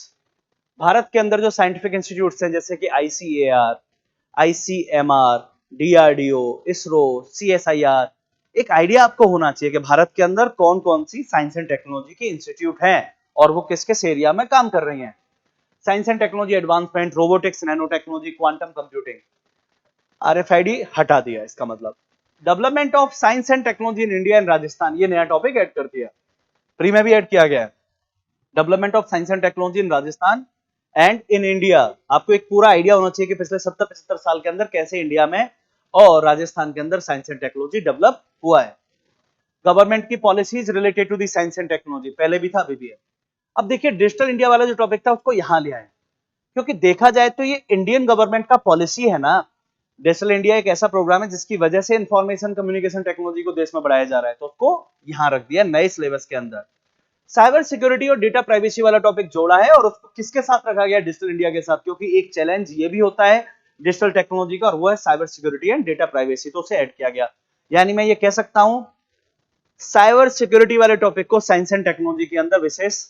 Bharat के अंदर जो साइंटिफिक इंस्टीट्यूट्स हैं, जैसे कि ICAR, ICMR, DRDO, ISRO, CSIR, एक आइडिया आपको होना चाहिए कि भारत के अंदर कौन कौन सी साइंस एंड टेक्नोलॉजी की इंस्टीट्यूट हैं और वो किस किस एरिया में काम कर रही हैं। Science and technology advancement, robotics, nano technology, quantum computing. RFID हटा दिया, इसका मतलब development of science and technology in India and Rajasthan, ये नया टॉपिक ऐड कर दिया, प्री में भी ऐड किया गया है। Development of science and technology in Rajasthan and in India. आपको एक पूरा आइडिया होना चाहिए कि पिछले 70-75 साल के अंदर कैसे इंडिया में और राजस्थान के अंदर साइंस एंड टेक्नोलॉजी डेवलप हुआ है। गवर्नमेंट की policies related to the science and technology, पहले भी था, अभी भी है। अब देखिए डिजिटल इंडिया वाला जो टॉपिक था उसको यहां ले आए, क्योंकि देखा जाए तो ये इंडियन गवर्नमेंट का पॉलिसी है ना। डिजिटल इंडिया एक ऐसा प्रोग्राम है जिसकी वजह से इंफॉर्मेशन कम्युनिकेशन टेक्नोलॉजी को देश में बढ़ाया जा रहा है, तो उसको यहां रख दिया नए सिलेबस के अंदर। साइबर सिक्योरिटी और डेटा प्राइवेसी वाला टॉपिक जोड़ा है, और उसको किसके साथ रखा गया? डिजिटल इंडिया के साथ, क्योंकि एक चैलेंज ये भी होता है डिजिटल टेक्नोलॉजी का, और वो है cyber security and data privacy, तो उसे ऐड किया गया। यानी मैं ये कह सकता हूं साइबर सिक्योरिटी वाले टॉपिक को साइंस एंड टेक्नोलॉजी के अंदर विशेष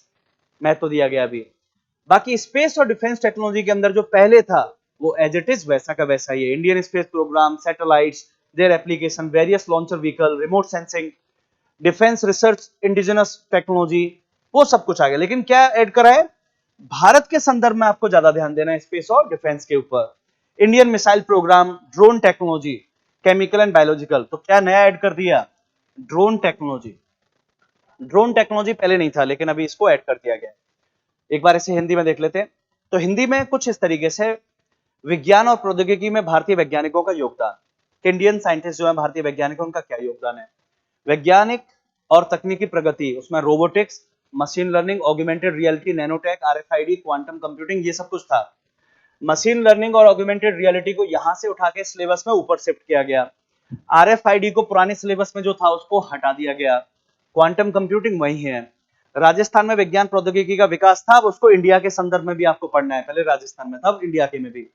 महत्व दिया गया। अभी बाकी स्पेस और डिफेंस टेक्नोलॉजी के अंदर जो पहले था वो एज इट इज वैसा का वैसा ही है। Indian space programme, satellites, their application, various launcher vehicle, remote sensing, defence research, indigenous technology, वो सब कुछ आ गया। लेकिन क्या ऐड करा है? भारत के संदर्भ में आपको ज्यादा ध्यान देना है स्पेस और डिफेंस के ऊपर। Indian missile programme, drone technology, chemical and biological, तो क्या नया ऐड कर दिया? Drone technology. ड्रोन टेक्नोलॉजी पहले नहीं था लेकिन अभी इसको ऐड कर दिया गया। एक बार इसे हिंदी में देख लेते हैं। तो हिंदी में कुछ इस तरीके से, विज्ञान और प्रौद्योगिकी में भारतीय वैज्ञानिकों का योगदान। इंडियन साइंटिस्ट जो है भारतीय वैज्ञानिक, उनका क्या योगदान है? वैज्ञानिक और तकनीकी प्रगति, उसमें robotics, machine learning, augmented reality, nanotech, RFID, quantum computing, ये सब कुछ था। मशीन लर्निंग और ऑगमेंटेड रियलिटी को यहां से उठा के सिलेबस में ऊपर शिफ्ट किया गया। आरएफआईडी को पुराने सिलेबस में जो था उसको हटा दिया गया। क्वांटम कंप्यूटिंग वही है। राजस्थान में विज्ञान प्रौद्योगिकी का विकास था, अब उसको इंडिया के संदर्भ में भी आपको पढ़ना है। पहले राजस्थान में था, अब इंडिया के में भी।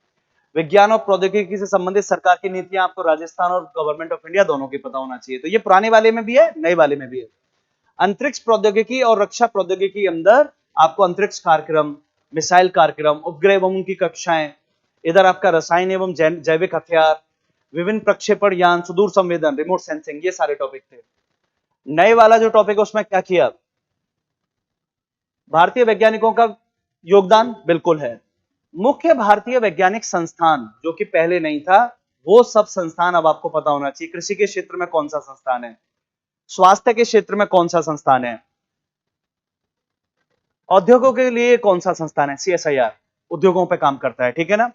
विज्ञान और प्रौद्योगिकी से संबंधित सरकार की नीतियां आपको राजस्थान और गवर्नमेंट ऑफ इंडिया दोनों की पता होना चाहिए। तो ये पुराने वाले में भी है, नए वाले में भी है। अंतरिक्ष प्रौद्योगिकी और रक्षा प्रौद्योगिकी के अंदर आपको अंतरिक्ष कार्यक्रम, मिसाइल कार्यक्रम, उपग्रह एवं उनकी कक्षाएं, इधर आपका रसायन एवं जैविक हथियार, विभिन्न प्रक्षेपण यान, सुदूर संवेदन, रिमोट सेंसिंग, ये सारे टॉपिक थे। नए वाला जो टॉपिक है उसमें क्या किया? भारतीय वैज्ञानिकों का योगदान बिल्कुल है। मुख्य भारतीय वैज्ञानिक संस्थान जो कि पहले नहीं था, वो सब संस्थान अब आपको पता होना चाहिए। कृषि के क्षेत्र में कौन सा संस्थान है, स्वास्थ्य के क्षेत्र में कौन सा संस्थान है, उद्योगों के लिए कौन सा संस्थान है, सीएसआईआर, उद्योगों पे काम करता है, ठीक है ना।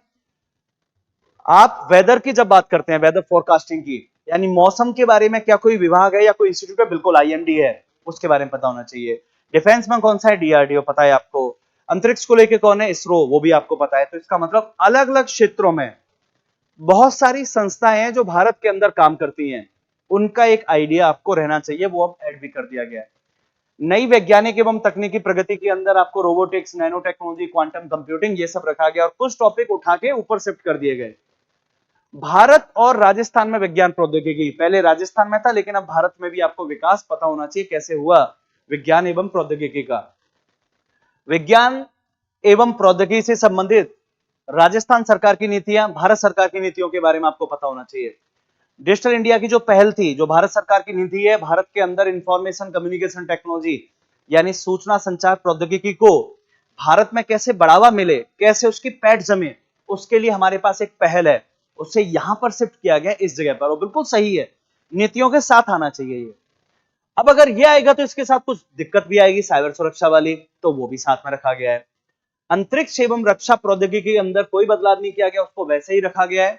आप वेदर की जब बात करते हैं, वेदर फोरकास्टिंग की, यानी मौसम के बारे में क्या कोई विभाग है या कोई इंस्टीट्यूट है? बिल्कुल आईएमडी है, उसके बारे में पता होना चाहिए। डिफेंस में कौन सा है? डीआरडीओ, पता है आपको। अंतरिक्ष को लेकर कौन है? इसरो, वो भी आपको पता है। तो इसका मतलब अलग अलग क्षेत्रों में बहुत सारी संस्थाएं हैं जो भारत के अंदर काम करती हैं, उनका एक आइडिया आपको रहना चाहिए, वो अब ऐड भी कर दिया गया है। नई वैज्ञानिक एवं तकनीकी प्रगति के अंदर आपको robotics, nano technology, quantum computing, ये सब रखा गया, और कुछ टॉपिक उठा के ऊपर शिफ्ट कर दिए गए। भारत और राजस्थान में विज्ञान प्रौद्योगिकी, पहले राजस्थान में था लेकिन अब भारत में भी आपको विकास पता होना चाहिए कैसे हुआ विज्ञान एवं प्रौद्योगिकी का। विज्ञान एवं प्रौद्योगिकी से संबंधित राजस्थान सरकार की नीतियां, भारत सरकार की नीतियों के बारे में आपको पता होना चाहिए। डिजिटल इंडिया की जो पहल थी, जो भारत सरकार की नीति है, भारत के अंदर इंफॉर्मेशन कम्युनिकेशन टेक्नोलॉजी यानी सूचना संचार प्रौद्योगिकी को भारत में कैसे बढ़ावा मिले, कैसे उसकी पैठ जमे, उसके लिए हमारे पास एक पहल है, उसे यहां पर शिफ्ट किया गया इस जगह पर, और बिल्कुल सही है, नीतियों के साथ आना चाहिए ये। अब अगर ये आएगा तो इसके साथ कुछ दिक्कत भी आएगी, साइबर सुरक्षा वाली, तो वो भी साथ में रखा गया है। अंतरिक्ष एवं रक्षा प्रौद्योगिकी के अंदर कोई बदलाव नहीं किया गया, उसको वैसे ही रखा गया है।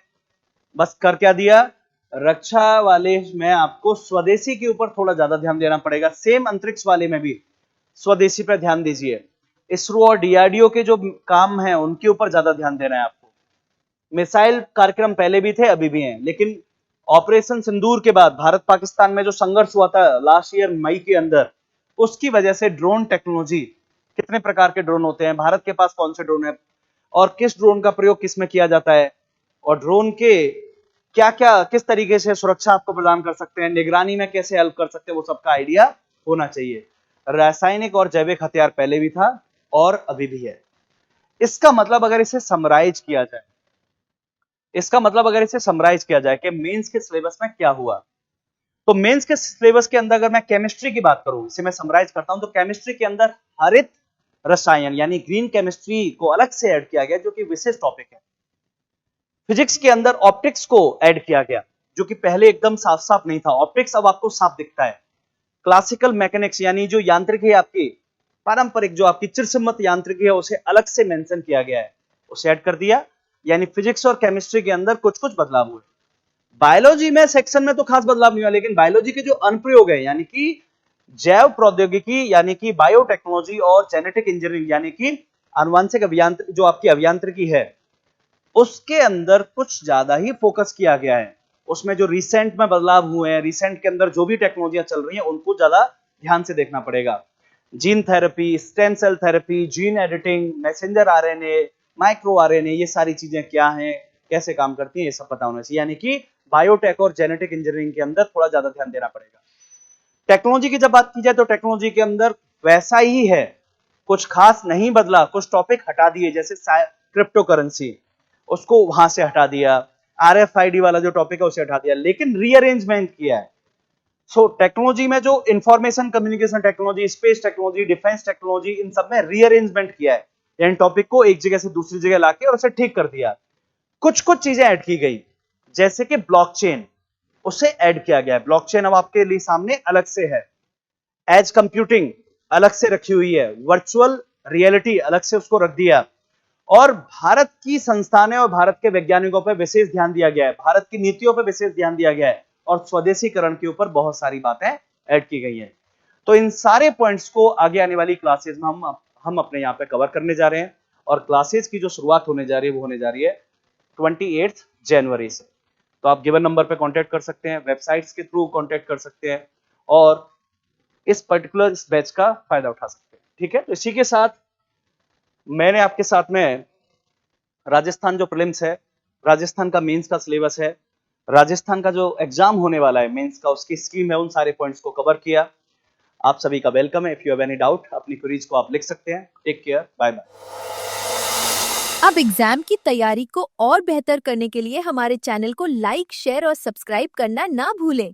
बस कर क्या दिया? रक्षा वाले में आपको स्वदेशी के ऊपर थोड़ा ज्यादा ध्यान देना पड़ेगा, सेम अंतरिक्ष वाले में भी स्वदेशी पर ध्यान दीजिए। इसरो और डीआरडीओ के जो काम है उनके ऊपर ज्यादा ध्यान देना है आपको। मिसाइल कार्यक्रम पहले भी थे, अभी भी हैं, लेकिन ऑपरेशन सिंदूर के बाद भारत पाकिस्तान में जो संघर्ष हुआ था लास्ट ईयर मई के अंदर, उसकी वजह से ड्रोन टेक्नोलॉजी, कितने प्रकार के ड्रोन होते हैं, भारत के पास कौन से ड्रोन है, और किस ड्रोन का प्रयोग किस में किया जाता है, और ड्रोन के क्या क्या किस तरीके से सुरक्षा आपको प्रदान कर सकते हैं, निगरानी में कैसे हेल्प कर सकते हैं, वो सबका आइडिया होना चाहिए। रासायनिक और जैविक हथियार पहले भी था और अभी भी है। इसका मतलब अगर इसे समराइज किया जाए, कि मेंस के सिलेबस में क्या हुआ, तो मेंस के सिलेबस के अंदर अगर मैं केमिस्ट्री की बात करूं, इसे मैं समराइज करता हूं, तो केमिस्ट्री के अंदर हरित रसायन यानी ग्रीन केमिस्ट्री को अलग से ऐड किया गया, जो कि विशेष टॉपिक है। फिजिक्स के अंदर ऑप्टिक्स को ऐड किया गया, जो कि पहले एकदम साफ साफ नहीं था, ऑप्टिक्स अब आपको साफ दिखता है। क्लासिकल मैकेनिक्स यानी जो यांत्रिकी है आपकी पारंपरिक, जो आपकी चिरसम्मत यांत्रिकी है, उसे अलग से मेंशन किया गया है, उसे ऐड कर दिया। यानी फिजिक्स और केमिस्ट्री के अंदर कुछ कुछ बदलाव हुए। बायोलॉजी में सेक्शन में तो खास बदलाव नहीं हुआ, लेकिन बायोलॉजी के जो अनुप्रयोग है, यानी कि जैव प्रौद्योगिकी यानी कि बायोटेक्नोलॉजी और जेनेटिक इंजीनियरिंग यानी कि आनुवांशिक अभियांत्रिकी, जो आपकी अभियांत्रिकी है, उसके अंदर कुछ ज्यादा ही फोकस किया गया है। उसमें जो रिसेंट में बदलाव हुए हैं, रिसेंट के अंदर जो भी टेक्नोलॉजियां चल रही हैं, उनको ज्यादा ध्यान से देखना पड़ेगा। Gene therapy, stem cell therapy, gene editing, messenger RNA, micro RNA, ये सारी चीजें क्या हैं, कैसे काम करती हैं, ये सब पता होना चाहिए। यानी कि बायोटेक और जेनेटिक इंजीनियरिंग के अंदर थोड़ा ज्यादा ध्यान देना पड़ेगा। टेक्नोलॉजी की जब बात की जाए तो टेक्नोलॉजी के अंदर वैसा ही है, कुछ खास नहीं बदला, कुछ टॉपिक हटा दिए, जैसे क्रिप्टो करेंसी, उसको वहां से हटा दिया, आरएफआईडी वाला जो टॉपिक है उसे हटा दिया, लेकिन रीअरेंजमेंट किया है। सो टेक्नोलॉजी में जो information communication technology, space technology, defence technology, इन सब में रीअरेंजमेंट किया है, यानी टॉपिक को एक जगह से दूसरी जगह लाके और उसे ठीक कर दिया। कुछ कुछ चीजें ऐड की गई, जैसे कि ब्लॉकचेन, उसे ऐड किया गया है। ब्लॉकचेन अब आपके लिए सामने अलग से है, एज कंप्यूटिंग अलग से रखी हुई है, वर्चुअल रियलिटी अलग से उसको रख दिया, और भारत की संस्थानें और भारत के वैज्ञानिकों पर विशेष ध्यान दिया गया है, भारत की नीतियों पर विशेष ध्यान दिया गया है, और स्वदेशीकरण के ऊपर बहुत सारी बातें ऐड की गई हैं। तो इन सारे पॉइंट्स को आगे आने वाली क्लासेस में हम अपने यहाँ पे कवर करने जा रहे हैं, और क्लासेस की जो शुरुआत होने जा रही है वो होने जा रही है 28 जनवरी से। तो आप गिवन नंबर पे कांटेक्ट कर सकते हैं, वेबसाइट्स के थ्रू कांटेक्ट कर सकते हैं, और इस पर्टिकुलर इस बैच का फायदा उठा सकते हैं। ठीक है, तो इसी के साथ मैंने आपके साथ में राजस्थान जो प्रीलिम्स है, राजस्थान का मेंस का सिलेबस है, राजस्थान का जो एग्जाम होने वाला है मेंस का, उसकी स्कीम है, उन सारे पॉइंट्स को कवर किया। आप सभी का वेलकम है। If you have any doubt, अपनी क्वेरीज को आप लिख सकते हैं। Take care, bye bye. अब एग्जाम की तैयारी को और बेहतर करने के लिए हमारे चैनल को लाइक, शेयर और सब्सक्राइब करना ना भूलें।